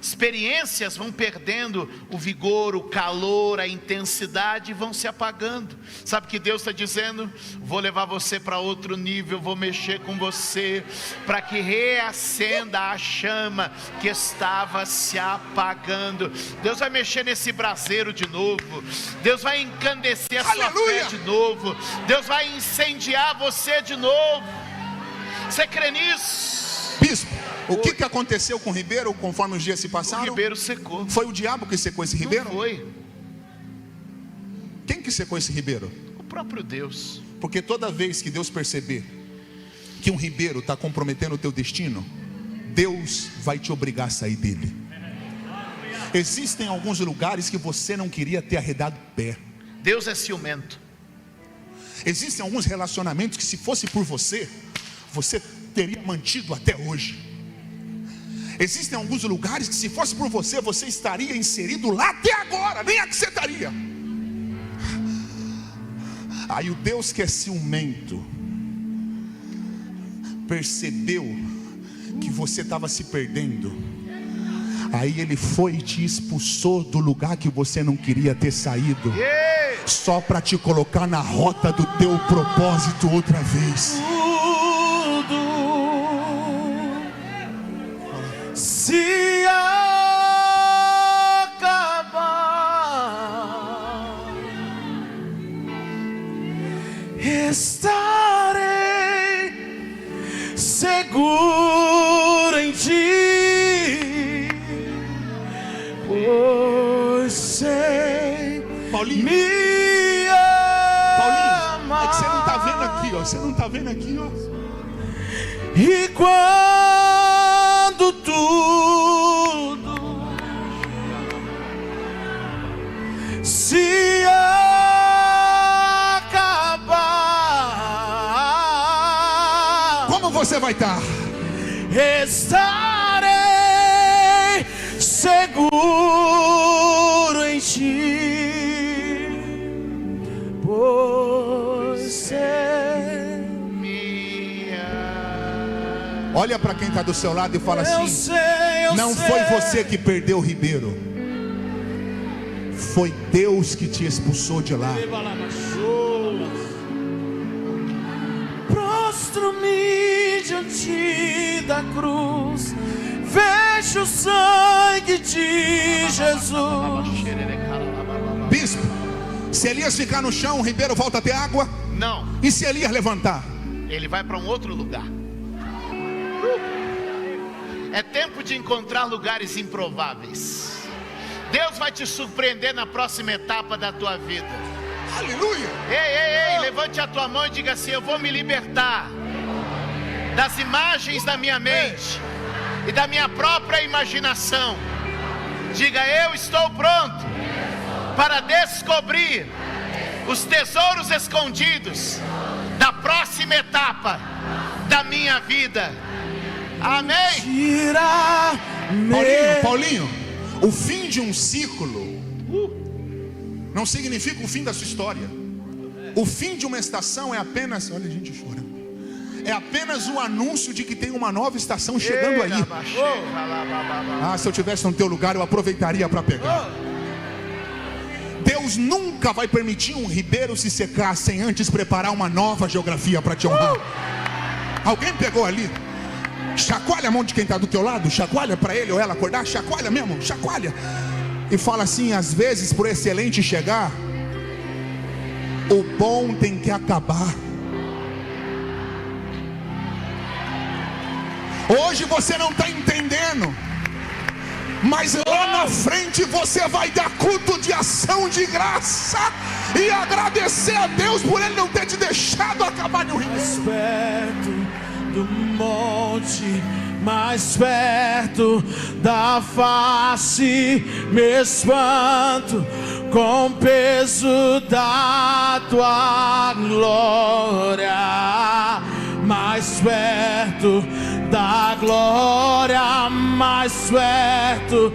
Experiências vão perdendo o vigor, o calor, a intensidade, e vão se apagando. Sabe o que Deus está dizendo? Vou levar você para outro nível, vou mexer com você, para que reacenda a chama que estava se apagando. Deus vai mexer nesse braseiro de novo. Deus vai encandecer a sua fé de novo. Deus vai incendiar você de novo. Você crê nisso? Bispo, o que aconteceu com o ribeiro conforme os dias se passaram? O ribeiro secou. Foi o diabo que secou esse ribeiro? Não foi. Quem que secou esse ribeiro? O próprio Deus. Porque toda vez que Deus perceber que um ribeiro está comprometendo o teu destino, Deus vai te obrigar a sair dele. Existem alguns lugares que você não queria ter arredado pé. Deus é ciumento. Existem alguns relacionamentos que, se fosse por você, você teria mantido até hoje. Existem alguns lugares que, se fosse por você, você estaria inserido lá até agora, nem acrescentaria. Aí o Deus que é ciumento percebeu que você estava se perdendo. Aí ele foi e te expulsou do lugar que você não queria ter saído, só para te colocar na rota do teu propósito outra vez. Tudo se acabar, estarei seguro em ti, pois sei Paulinho, me Paulinho, é que você não tá vendo aqui, ó. Você não tá vendo aqui, ó. E quando tudo se acabar, Como você vai estar? estarei seguro em ti, pois sei. Olha para quem está do seu lado e fala Eu assim: sei, não foi você que perdeu o Ribeiro, foi Deus que te expulsou de lá. Prostro-me diante da cruz, vejo o sangue de Jesus. Bispo, se Elias ficar no chão, o Ribeiro volta a ter água? Não, E se Elias levantar? ele vai para um outro lugar. É tempo de encontrar lugares improváveis. Deus vai te surpreender na próxima etapa da tua vida. Aleluia! Ei, levante a tua mão e diga assim: eu vou me libertar das imagens da minha mente e da minha própria imaginação. Diga: eu estou pronto para descobrir os tesouros escondidos da próxima etapa da minha vida. Amém. Tira Paulinho, o fim de um ciclo não significa o fim da sua história. O fim de uma estação é apenas, olha a gente chorando, é apenas o anúncio de que tem uma nova estação chegando aí. Ah, se eu tivesse no teu lugar, eu aproveitaria para pegar. Deus nunca vai permitir um ribeiro se secar sem antes preparar uma nova geografia para te honrar. Alguém pegou ali? Chacoalha a mão de quem está do teu lado, chacoalha para ele ou ela acordar, chacoalha mesmo, chacoalha. E fala assim: às vezes, por excelente chegar, o bom tem que acabar. Hoje você não está entendendo, mas lá na frente você vai dar culto de ação de graça e agradecer a Deus por Ele não ter te deixado acabar no rio. mais perto do monte, mais perto da face, me espanto com o peso da tua glória. Mais perto da glória, mais perto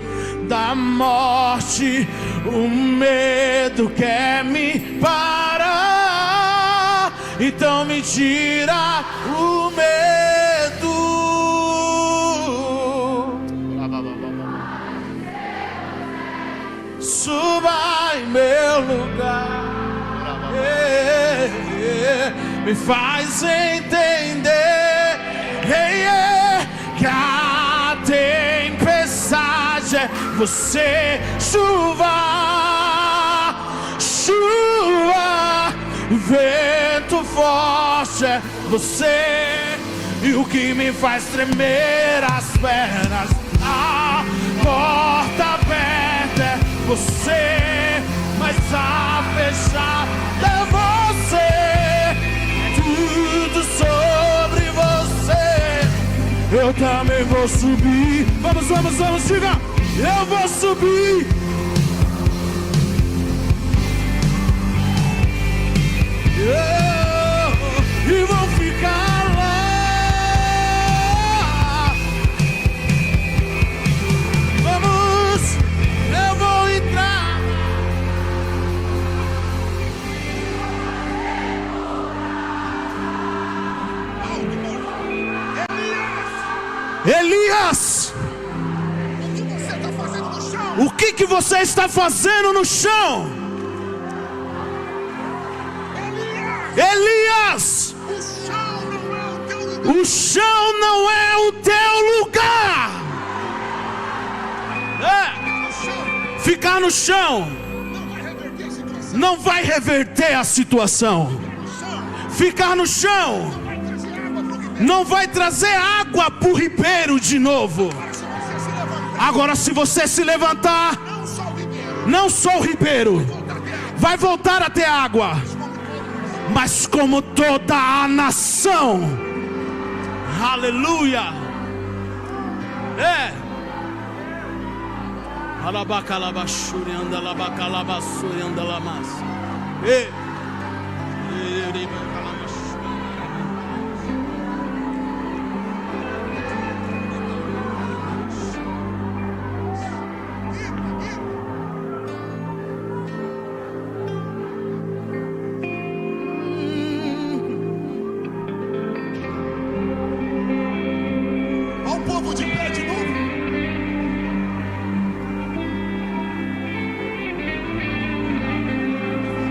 da morte, o medo quer me parar, então me tira o medo. Suba em meu lugar, me faz entender que a tempestade é você, chuva, chuva, vento forte é você, e o que me faz tremer as pernas, a porta aberta é você, mas a fechada é você, tudo sobre você. Eu também vou subir. Vamos, diga. Eu vou subir. E vou ficar lá. Vamos, eu vou entrar. Elias, O que você está que você está fazendo no chão? Elias, o chão não é o teu lugar. Ficar no chão não vai reverter a situação. Ficar no chão não vai trazer água para o ribeiro de novo. Agora, se você se levantar, não só o ribeiro vai voltar a ter água, mas como toda a nação. Aleluia. Alabacalabachuri anda labacalabassuri anda lamas.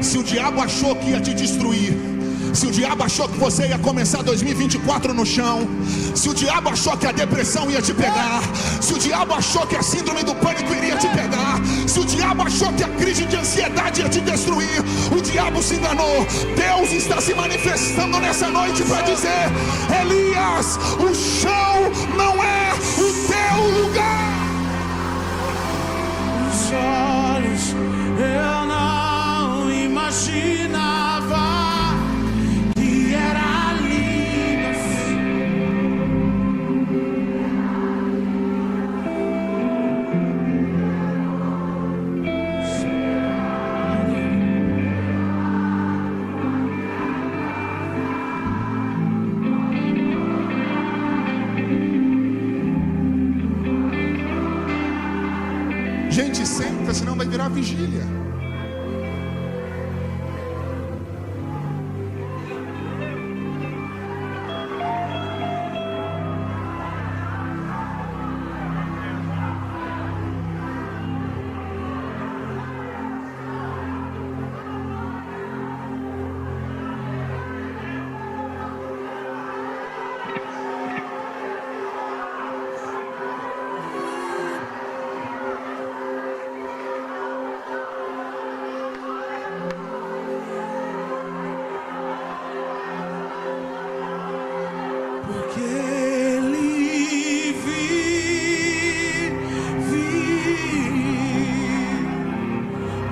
Se o diabo achou que ia te destruir, se o diabo achou que você ia começar 2024 no chão, se o diabo achou que a depressão ia te pegar, se o diabo achou que a síndrome do pânico iria te pegar, se o diabo achou que a crise de ansiedade ia te destruir, o diabo se enganou. Deus está se manifestando nessa noite para dizer: Elias, o chão não é o teu lugar. Os olhos eu não imaginava que era lindo. Gente, senta, senão vai virar vigília.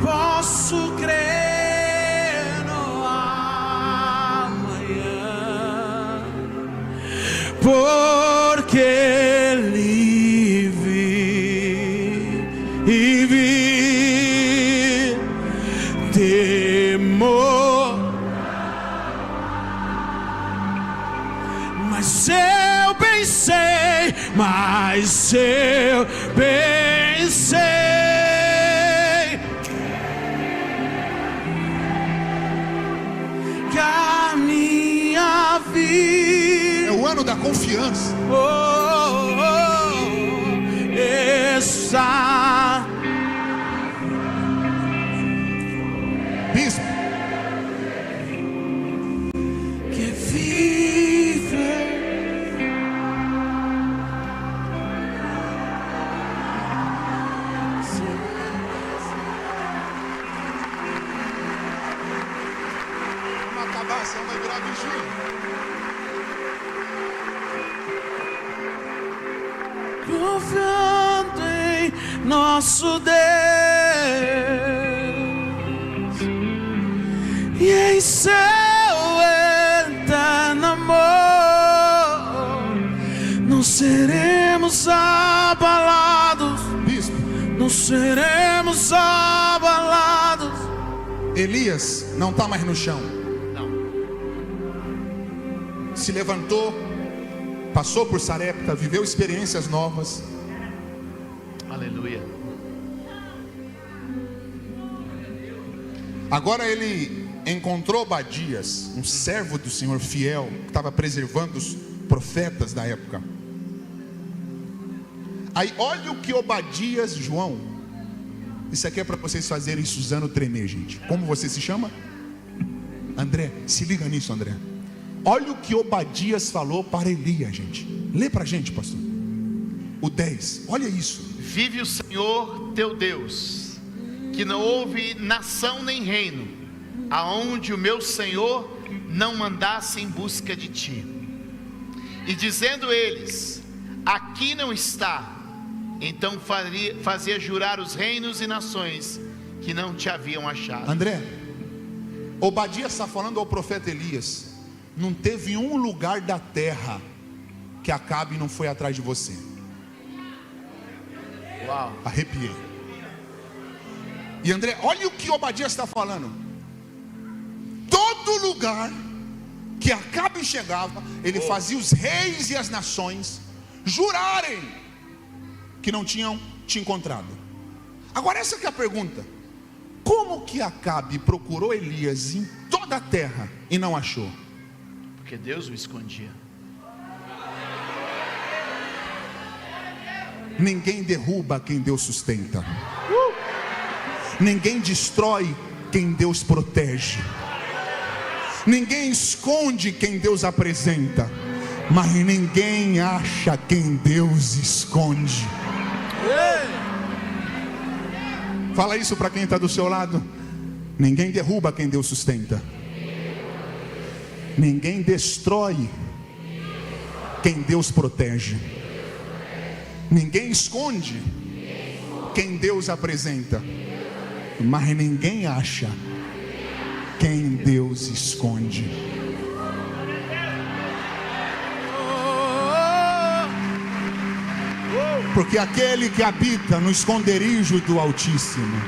Posso crer no amanhã, porque Ele vive, temor. Mas eu pensei que a minha vida É o ano da confiança. Essa Bispo, que vive vamos acabar, senão vai virar vigília. confiando em nosso Deus e em seu eterno amor, não seremos abalados, Bispo, não seremos abalados. Elias não está mais no chão. Não. Se levantou, passou por Sarepta, viveu experiências novas. Aleluia. Agora ele encontrou Obadias, um servo do Senhor fiel, que estava preservando os profetas da época. Aí olha o que Obadias, João, Isso aqui é para vocês fazerem Suzano tremer, gente. Como você se chama? André, se liga nisso, André. Olha o que Obadias falou para Elias, gente. Lê para a gente, pastor. O 10, olha isso. Vive o Senhor teu Deus, que não houve nação nem reino, aonde o meu Senhor não mandasse em busca de ti. E dizendo eles, aqui não está, então fazia jurar os reinos e nações que não te haviam achado. André, Obadias está falando ao profeta Elias: não teve um lugar da terra que Acabe não foi atrás de você. Uau. Arrepiei. E André, olha o que Obadias está falando. Todo lugar que Acabe chegava, ele fazia os reis e as nações jurarem que não tinham te encontrado. Agora essa que é a pergunta: como que Acabe procurou Elias em toda a terra e não achou? Porque Deus o escondia. Ninguém derruba quem Deus sustenta. Ninguém destrói quem Deus protege. Ninguém esconde quem Deus apresenta. Mas ninguém acha quem Deus esconde. Fala isso para quem está do seu lado. Ninguém derruba quem Deus sustenta. Ninguém destrói quem Deus protege. Ninguém esconde quem Deus apresenta. Mas ninguém acha quem Deus esconde. Porque aquele que habita no esconderijo do Altíssimo,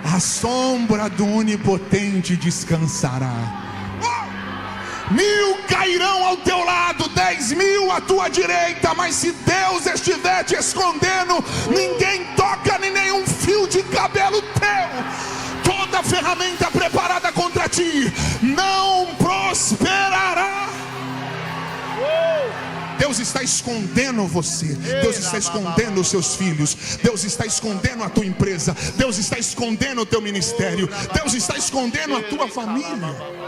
à sombra do Onipotente descansará. 1000 cairão ao teu lado, 10.000 à tua direita, mas se Deus estiver te escondendo, ninguém toca em nenhum fio de cabelo teu. Toda ferramenta preparada contra ti não prosperará. Deus está escondendo você. Deus está escondendo os seus filhos. Deus está escondendo a tua empresa. Deus está escondendo o teu ministério. Deus está escondendo a tua família.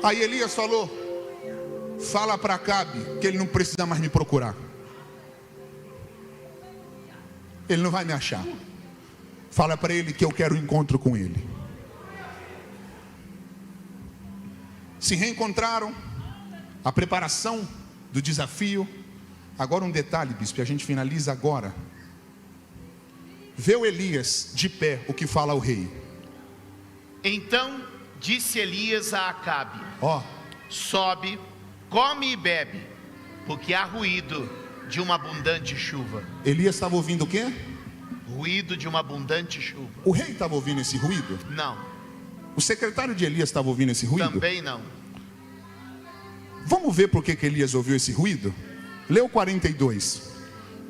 Aí Elias falou: fala para Acabe que ele não precisa mais me procurar. Ele não vai me achar. Fala para ele que eu quero um encontro com ele. Se reencontraram. A preparação do desafio. Agora um detalhe, bispo, a gente finaliza agora. Vê o Elias de pé, o que fala o rei. Então disse Elias a Acabe: sobe, come e bebe, porque há ruído de uma abundante chuva. Elias estava ouvindo o quê? Ruído de uma abundante chuva. O rei estava ouvindo esse ruído? Não. O secretário de Elias estava ouvindo esse ruído? Também não. Vamos ver por que Elias ouviu esse ruído? Lê o 42.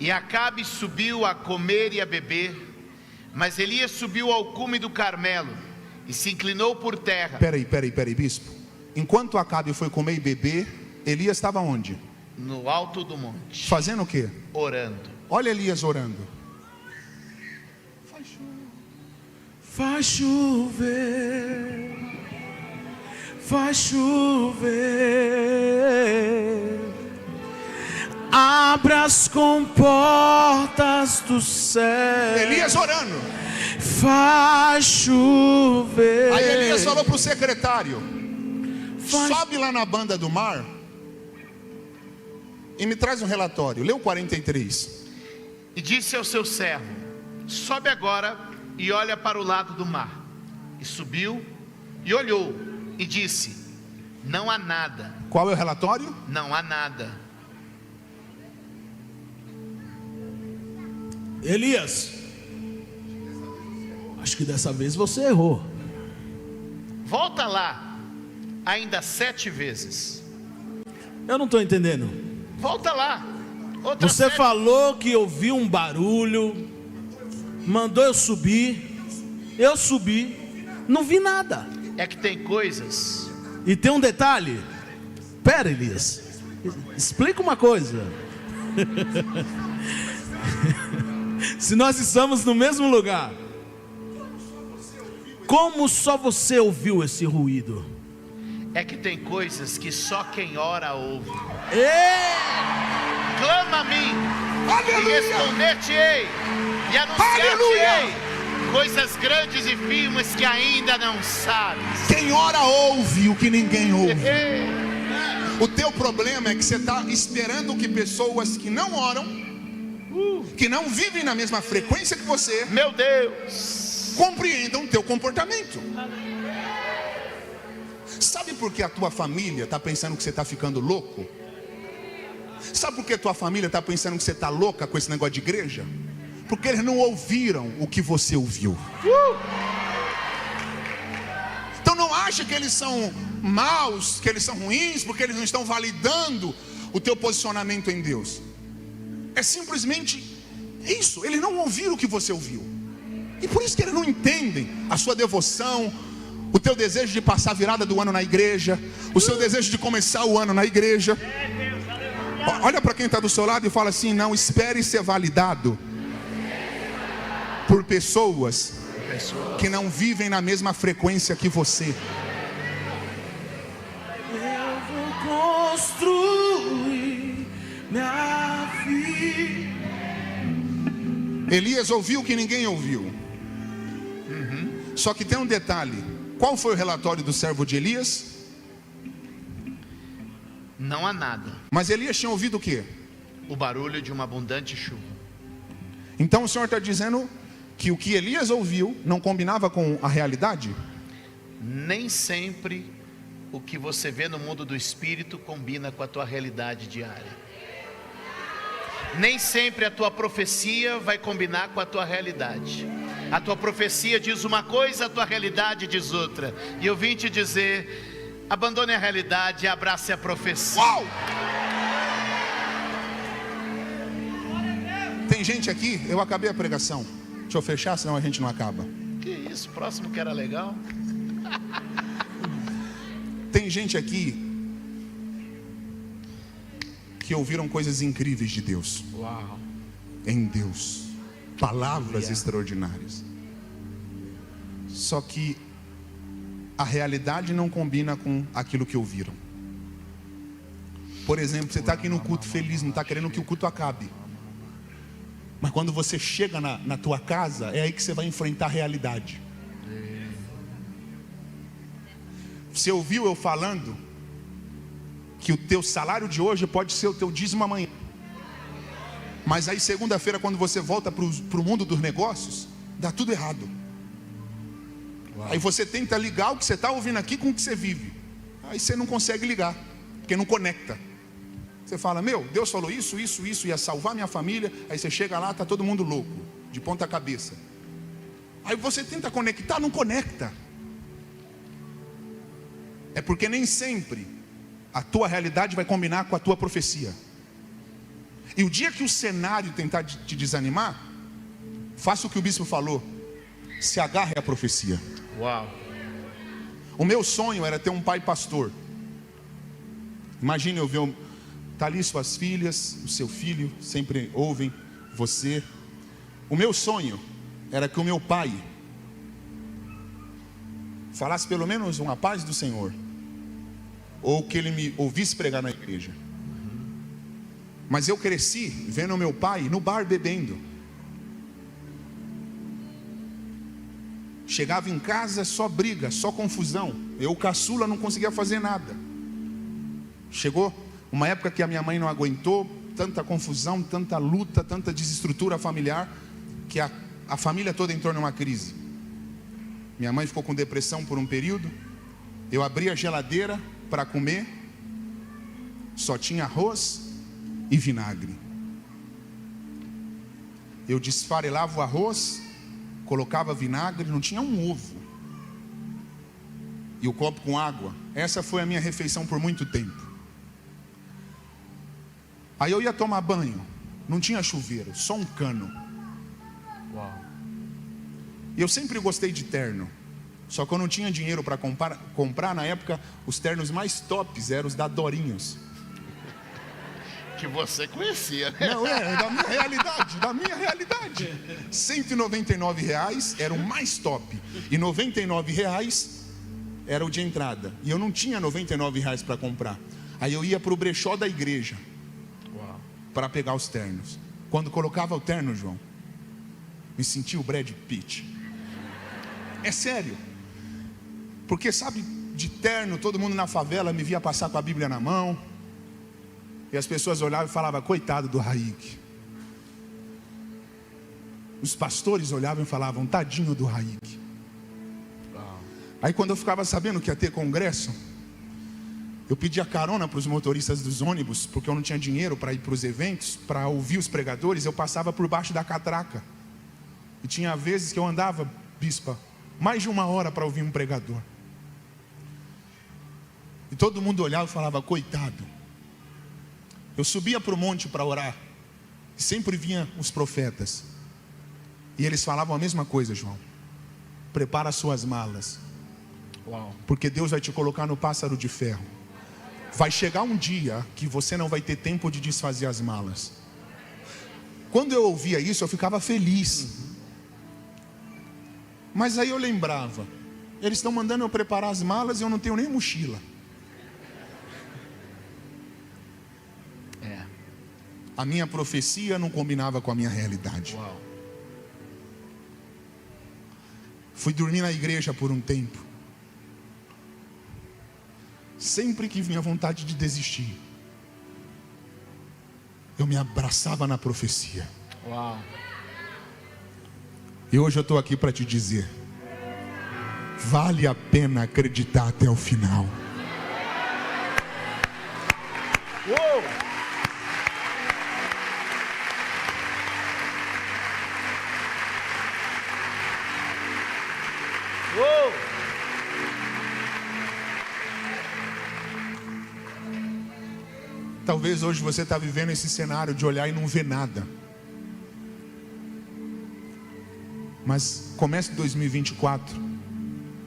E Acabe subiu a comer e a beber, mas Elias subiu ao cume do Carmelo e se inclinou por terra. Peraí, bispo. Enquanto Acabe foi comer e beber, Elias estava onde? No alto do monte. Fazendo o quê? Orando. Olha Elias orando. Faz chover, faz chover, abra as comportas do céu. Elias orando. Faz chover. Aí Elias falou para o secretário: sobe lá na banda do mar e me traz um relatório. Lê o 43. E disse ao seu servo: sobe agora e olha para o lado do mar. E subiu e olhou e disse: não há nada. Qual é o relatório? Não há nada. Elias, acho que dessa vez você errou. Volta lá ainda 7 vezes. Eu não estou entendendo. Volta lá. Outra Você 7. falou que ouviu um barulho, mandou eu subir. Eu subi, não vi nada. É que tem coisas. E tem um detalhe. Pera, Elias, explica uma coisa. Se nós estamos no mesmo lugar, como só você ouviu esse ruído? É que tem coisas que só quem ora ouve. Ei! Clama a mim, e Aleluia! responder-te-ei, e anunciar-te-ei coisas grandes e firmes que ainda não sabes. Quem ora ouve o que ninguém ouve. O teu problema é que você está esperando que pessoas que não oram, que não vivem na mesma frequência que você, Meu Deus, compreendam o teu comportamento. Sabe por que a tua família está pensando que você está ficando louco? Sabe por que a tua família está pensando que você está louca com esse negócio de igreja? Porque eles não ouviram o que você ouviu. Então não acha que eles são maus, que eles são ruins, porque eles não estão validando o teu posicionamento em Deus. É simplesmente isso, eles não ouviram o que você ouviu. E por isso que eles não entendem a sua devoção, o teu desejo de passar a virada do ano na igreja, o seu desejo de começar o ano na igreja. Olha para quem está do seu lado e fala assim: não espere ser validado por pessoas que não vivem na mesma frequência que você. Eu vou construir minha vida. Elias ouviu o que ninguém ouviu. Só que tem um detalhe. Qual foi o relatório do servo de Elias? não há nada. Mas Elias tinha ouvido o quê? O barulho de uma abundante chuva. Então o Senhor está dizendo que o que Elias ouviu não combinava com a realidade? Nem sempre o que você vê no mundo do espírito combina com a tua realidade diária. Nem sempre a tua profecia vai combinar com a tua realidade. A tua profecia diz uma coisa, a tua realidade diz outra. E eu vim te dizer: abandone a realidade e abrace a profecia. Uau! Tem gente aqui, eu acabei a pregação. Deixa eu fechar, senão a gente não acaba. Que isso, próximo que era legal. Tem gente aqui que ouviram coisas incríveis de Deus. Uau. Em Deus, palavras extraordinárias. Só que a realidade não combina com aquilo que ouviram. Por exemplo, você está aqui no culto feliz, não está querendo que o culto acabe. Mas quando você chega na tua casa, é aí que você vai enfrentar a realidade. Você ouviu eu falando que o teu salário de hoje pode ser o teu dízimo amanhã. Mas aí segunda-feira, quando você volta para o mundo dos negócios, dá tudo errado. Uau. Aí você tenta ligar o que você está ouvindo aqui com o que você vive. Aí você não consegue ligar, porque não conecta. Você fala: meu, Deus falou isso, ia salvar minha família. Aí você chega lá, está todo mundo louco, de ponta cabeça. Aí você tenta conectar, não conecta. É porque nem sempre a tua realidade vai combinar com a tua profecia. E o dia que o cenário tentar te desanimar, faça o que o bispo falou: se agarre à profecia. Uau. O meu sonho era ter um pai pastor. Imagine eu ver, tá ali suas filhas, o seu filho, sempre ouvem você. O meu sonho era que o meu pai falasse pelo menos uma paz do Senhor, ou que ele me ouvisse pregar na igreja. Mas eu cresci vendo o meu pai no bar bebendo. Chegava em casa, só briga, só confusão. Eu, caçula, não conseguia fazer nada. Chegou uma época que a minha mãe não aguentou tanta confusão, tanta luta, tanta desestrutura familiar, que a família toda entrou numa crise. Minha mãe ficou com depressão por um período. Eu abri a geladeira para comer, só tinha arroz e vinagre. Eu desfarelava o arroz, colocava vinagre, não tinha um ovo, e o copo com água. Essa foi a minha refeição por muito tempo. Aí eu ia tomar banho, não tinha chuveiro, só um cano. Uau. E eu sempre gostei de terno, só que eu não tinha dinheiro para comprar. Na época, os ternos mais tops eram os da Dorinhos. Que você conhecia, né? Não, da minha realidade. R$199 era o mais top. E R$99 era o de entrada. E eu não tinha R$99 para comprar. Aí eu ia para o brechó da igreja para pegar os ternos. Quando colocava o terno, João, me sentia o Brad Pitt. É sério. Porque sabe, de terno, todo mundo na favela me via passar com a Bíblia na mão. E as pessoas olhavam e falavam, coitado do Raik. Os pastores olhavam e falavam, tadinho do Raik. Aí quando eu ficava sabendo que ia ter congresso, eu pedia carona para os motoristas dos ônibus, porque eu não tinha dinheiro para ir para os eventos, para ouvir os pregadores. Eu passava por baixo da catraca. E tinha vezes que eu andava, bispa, mais de 1 hora para ouvir um pregador. E todo mundo olhava e falava, coitado. Eu subia para o monte para orar. E sempre vinha os profetas. E eles falavam a mesma coisa, João. Prepara as suas malas. Porque Deus vai te colocar no pássaro de ferro. Vai chegar um dia que você não vai ter tempo de desfazer as malas. Quando eu ouvia isso, eu ficava feliz. Mas aí eu lembrava, eles estão mandando eu preparar as malas e eu não tenho nem mochila. A minha profecia não combinava com a minha realidade. Fui dormir na igreja por um tempo. Sempre que vinha vontade de desistir, eu me abraçava na profecia. E hoje eu estou aqui para te dizer, vale a pena acreditar até o final. Talvez hoje você está vivendo esse cenário de olhar e não ver nada. Mas comece 2024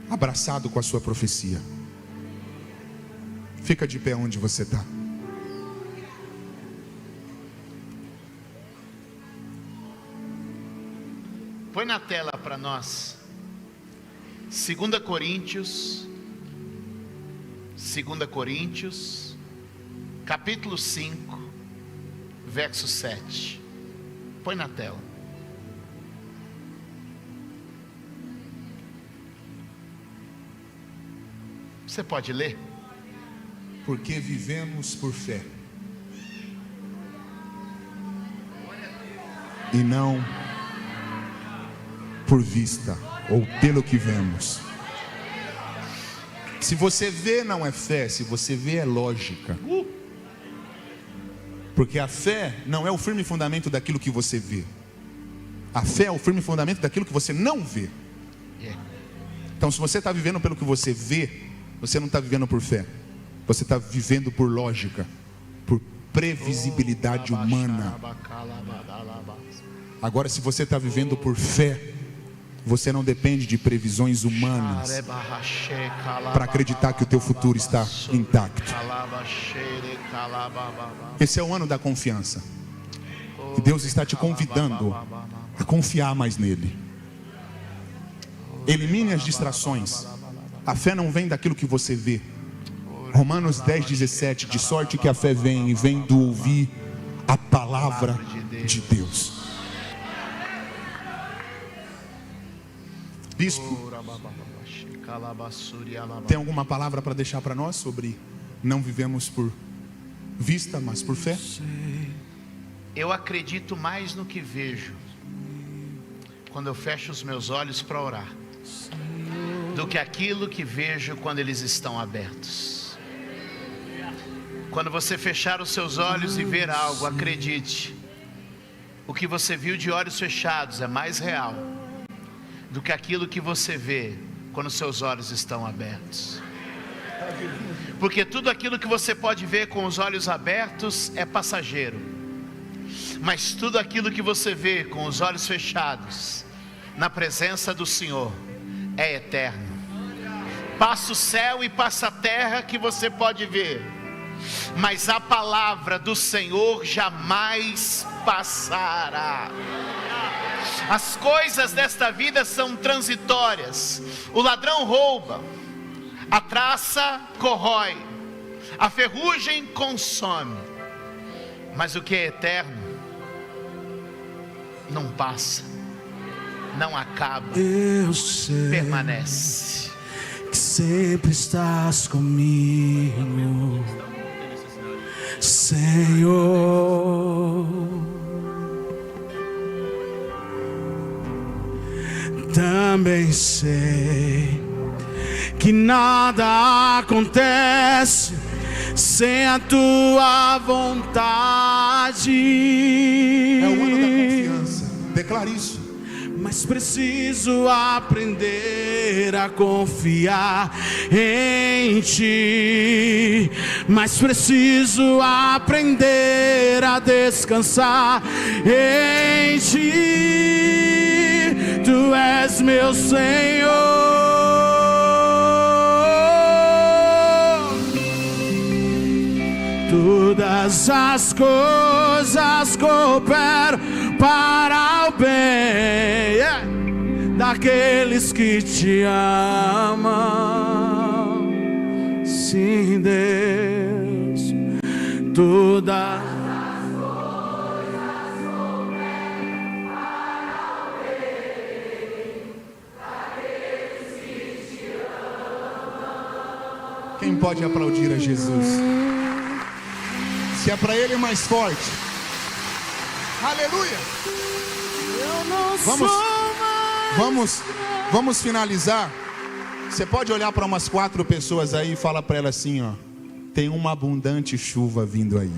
abraçado com a sua profecia. Fica de pé onde você está. Põe na tela para nós 2 Coríntios, capítulo 5, verso 7. Põe na tela. Você pode ler? Porque vivemos por fé e não por vista ou pelo que vemos. Se você vê, não é fé. Se você vê, é lógica. Porque a fé não é o firme fundamento daquilo que você vê. A fé é o firme fundamento daquilo que você não vê. Então, se você está vivendo pelo que você vê, você não está vivendo por fé. Você está vivendo por lógica, por previsibilidade humana. Agora, se você está vivendo por fé, você não depende de previsões humanas para acreditar que o teu futuro está intacto. Esse é o ano da confiança. E Deus está te convidando a confiar mais nele. Elimine as distrações. A fé não vem daquilo que você vê. Romanos 10:17, de sorte que a fé vem do ouvir a palavra de Deus. Bispo, tem alguma palavra para deixar para nós sobre não vivemos por vista, mas por fé? Eu acredito mais no que vejo quando eu fecho os meus olhos para orar, do que aquilo que vejo quando eles estão abertos. Quando você fechar os seus olhos e ver algo, acredite, o que você viu de olhos fechados é mais real do que aquilo que você vê quando seus olhos estão abertos. Porque tudo aquilo que você pode ver com os olhos abertos é passageiro, mas tudo aquilo que você vê com os olhos fechados na presença do Senhor é eterno. Passa o céu e passa a terra que você pode ver, mas a palavra do Senhor jamais passará. As coisas desta vida são transitórias. O ladrão rouba, a traça corrói, a ferrugem consome, mas o que é eterno não passa, não acaba, Eu sei permanece. que sempre estás comigo, Senhor. Também sei que nada acontece sem a tua vontade. É o ano da confiança. Declare isso. Mas preciso aprender a confiar em ti. Mas preciso aprender a descansar em ti. Tu és meu Senhor. Todas as coisas cooperam para o bem daqueles que te amam. Sim, Deus, todas as coisas cooperam para o bem daqueles que te amam. Quem pode aplaudir a Jesus? Se é para Ele, mais forte. Aleluia. Eu não sou mais. Vamos finalizar. Você pode olhar para umas 4 pessoas aí e falar para elas assim, ó: tem uma abundante chuva vindo aí.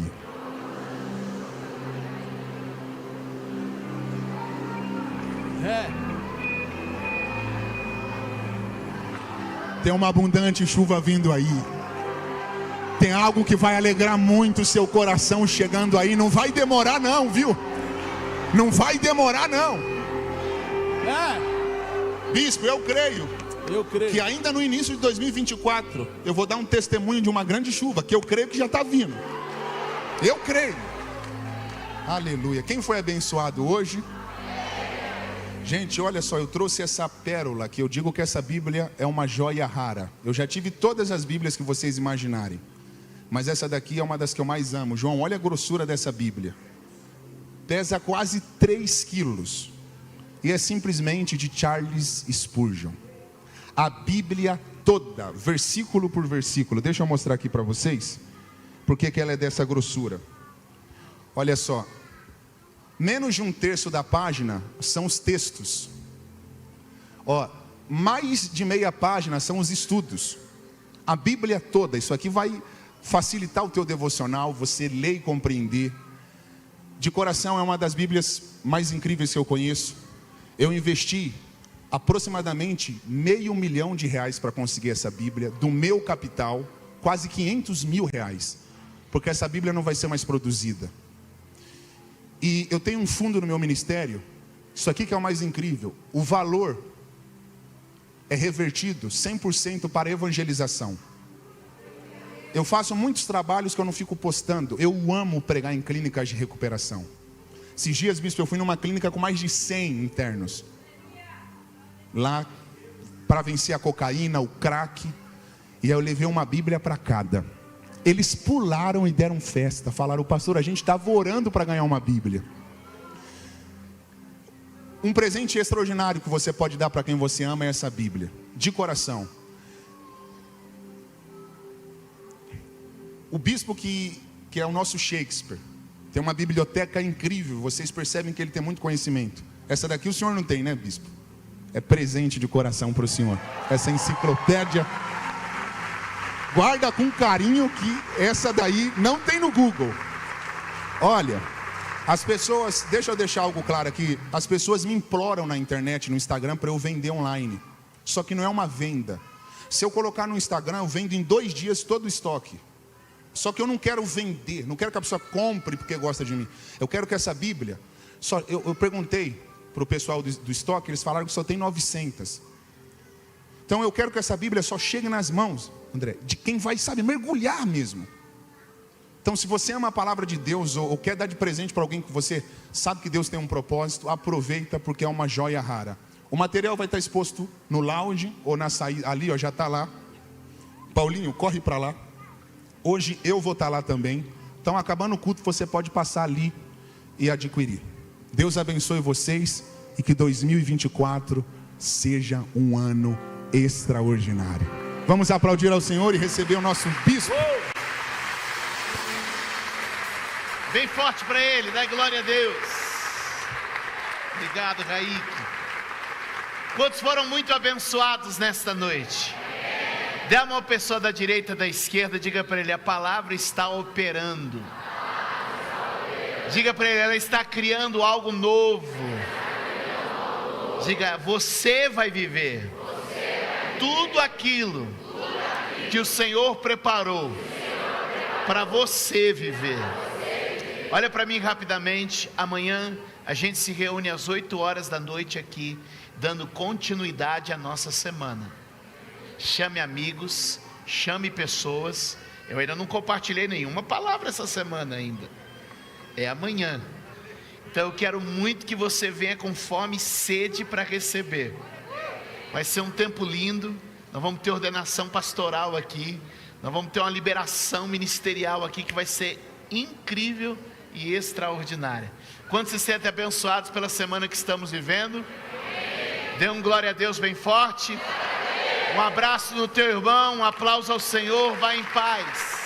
Tem uma abundante chuva vindo aí. Tem algo que vai alegrar muito o seu coração chegando aí. Não vai demorar não, viu? Não vai demorar não. Bispo, eu creio que ainda no início de 2024 eu vou dar um testemunho de uma grande chuva, que eu creio que já está vindo. Eu creio. Aleluia. Quem foi abençoado hoje? Gente, olha só, eu trouxe essa pérola, que eu digo que essa Bíblia é uma joia rara. Eu já tive todas as Bíblias que vocês imaginarem, mas essa daqui é uma das que eu mais amo. João, olha a grossura dessa Bíblia. Pesa quase 3 quilos. E é simplesmente de Charles Spurgeon. A Bíblia toda, versículo por versículo. Deixa eu mostrar aqui para vocês porque que ela é dessa grossura. Olha só. Menos de 1/3 da página são os textos. Ó, mais de meia página são os estudos. A Bíblia toda, isso aqui vai facilitar o teu devocional, você ler e compreender. De coração, é uma das Bíblias mais incríveis que eu conheço. Eu investi aproximadamente R$500 mil para conseguir essa Bíblia, do meu capital, quase R$500 mil, porque essa Bíblia não vai ser mais produzida. E eu tenho um fundo no meu ministério, isso aqui que é o mais incrível, o valor é revertido 100% para evangelização. Eu faço muitos trabalhos que eu não fico postando. Eu amo pregar em clínicas de recuperação. Esses dias, bispo, eu fui numa clínica com mais de 100 internos. Lá, para vencer a cocaína, o crack. E aí eu levei uma Bíblia para cada. Eles pularam e deram festa. Falaram: pastor, a gente estava orando para ganhar uma Bíblia. Um presente extraordinário que você pode dar para quem você ama é essa Bíblia. De coração. O bispo que é o nosso Shakespeare, tem uma biblioteca incrível. Vocês percebem que ele tem muito conhecimento. Essa daqui o senhor não tem, né, bispo? É presente de coração para o senhor. Essa enciclopédia, guarda com carinho, que essa daí não tem no Google. Olha, as pessoas, deixa eu deixar algo claro aqui. As pessoas me imploram na internet, no Instagram, para eu vender online. Só que não é uma venda. Se eu colocar no Instagram, eu vendo em 2 dias todo o estoque. Só que eu não quero vender, não quero que a pessoa compre porque gosta de mim. Eu quero que essa Bíblia, eu perguntei para o pessoal do estoque, eles falaram que só tem 900. Então eu quero que essa Bíblia só chegue nas mãos, André, de quem vai, sabe, mergulhar mesmo. Então, se você ama a palavra de Deus ou quer dar de presente para alguém que você sabe que Deus tem um propósito, aproveita, porque é uma joia rara. O material vai estar exposto no lounge ou na saída, ali, ó, já está lá. Paulinho, corre para lá. Hoje eu vou estar lá também. Então, acabando o culto, você pode passar ali e adquirir. Deus abençoe vocês e que 2024 seja um ano extraordinário. Vamos aplaudir ao Senhor e receber o nosso bispo. Bem forte para ele, dá glória a Deus. Obrigado, Raíque. Quantos foram muito abençoados nesta noite? Dê a mão à pessoa da direita, da esquerda, diga para ele: a palavra está operando. Diga para ele: ela está criando algo novo. Diga: você vai viver tudo aquilo que o Senhor preparou para você viver. Olha para mim rapidamente. Amanhã a gente se reúne às 8 horas da noite aqui, dando continuidade à nossa semana. Chame amigos, chame pessoas. Eu ainda não compartilhei nenhuma palavra essa semana ainda. É amanhã. Então eu quero muito que você venha com fome e sede para receber. Vai ser um tempo lindo. Nós vamos ter ordenação pastoral aqui. Nós vamos ter uma liberação ministerial aqui que vai ser incrível e extraordinária. Quantos se sentem abençoados pela semana que estamos vivendo? Dê um glória a Deus bem forte. Um abraço no teu irmão, um aplauso ao Senhor, vá em paz.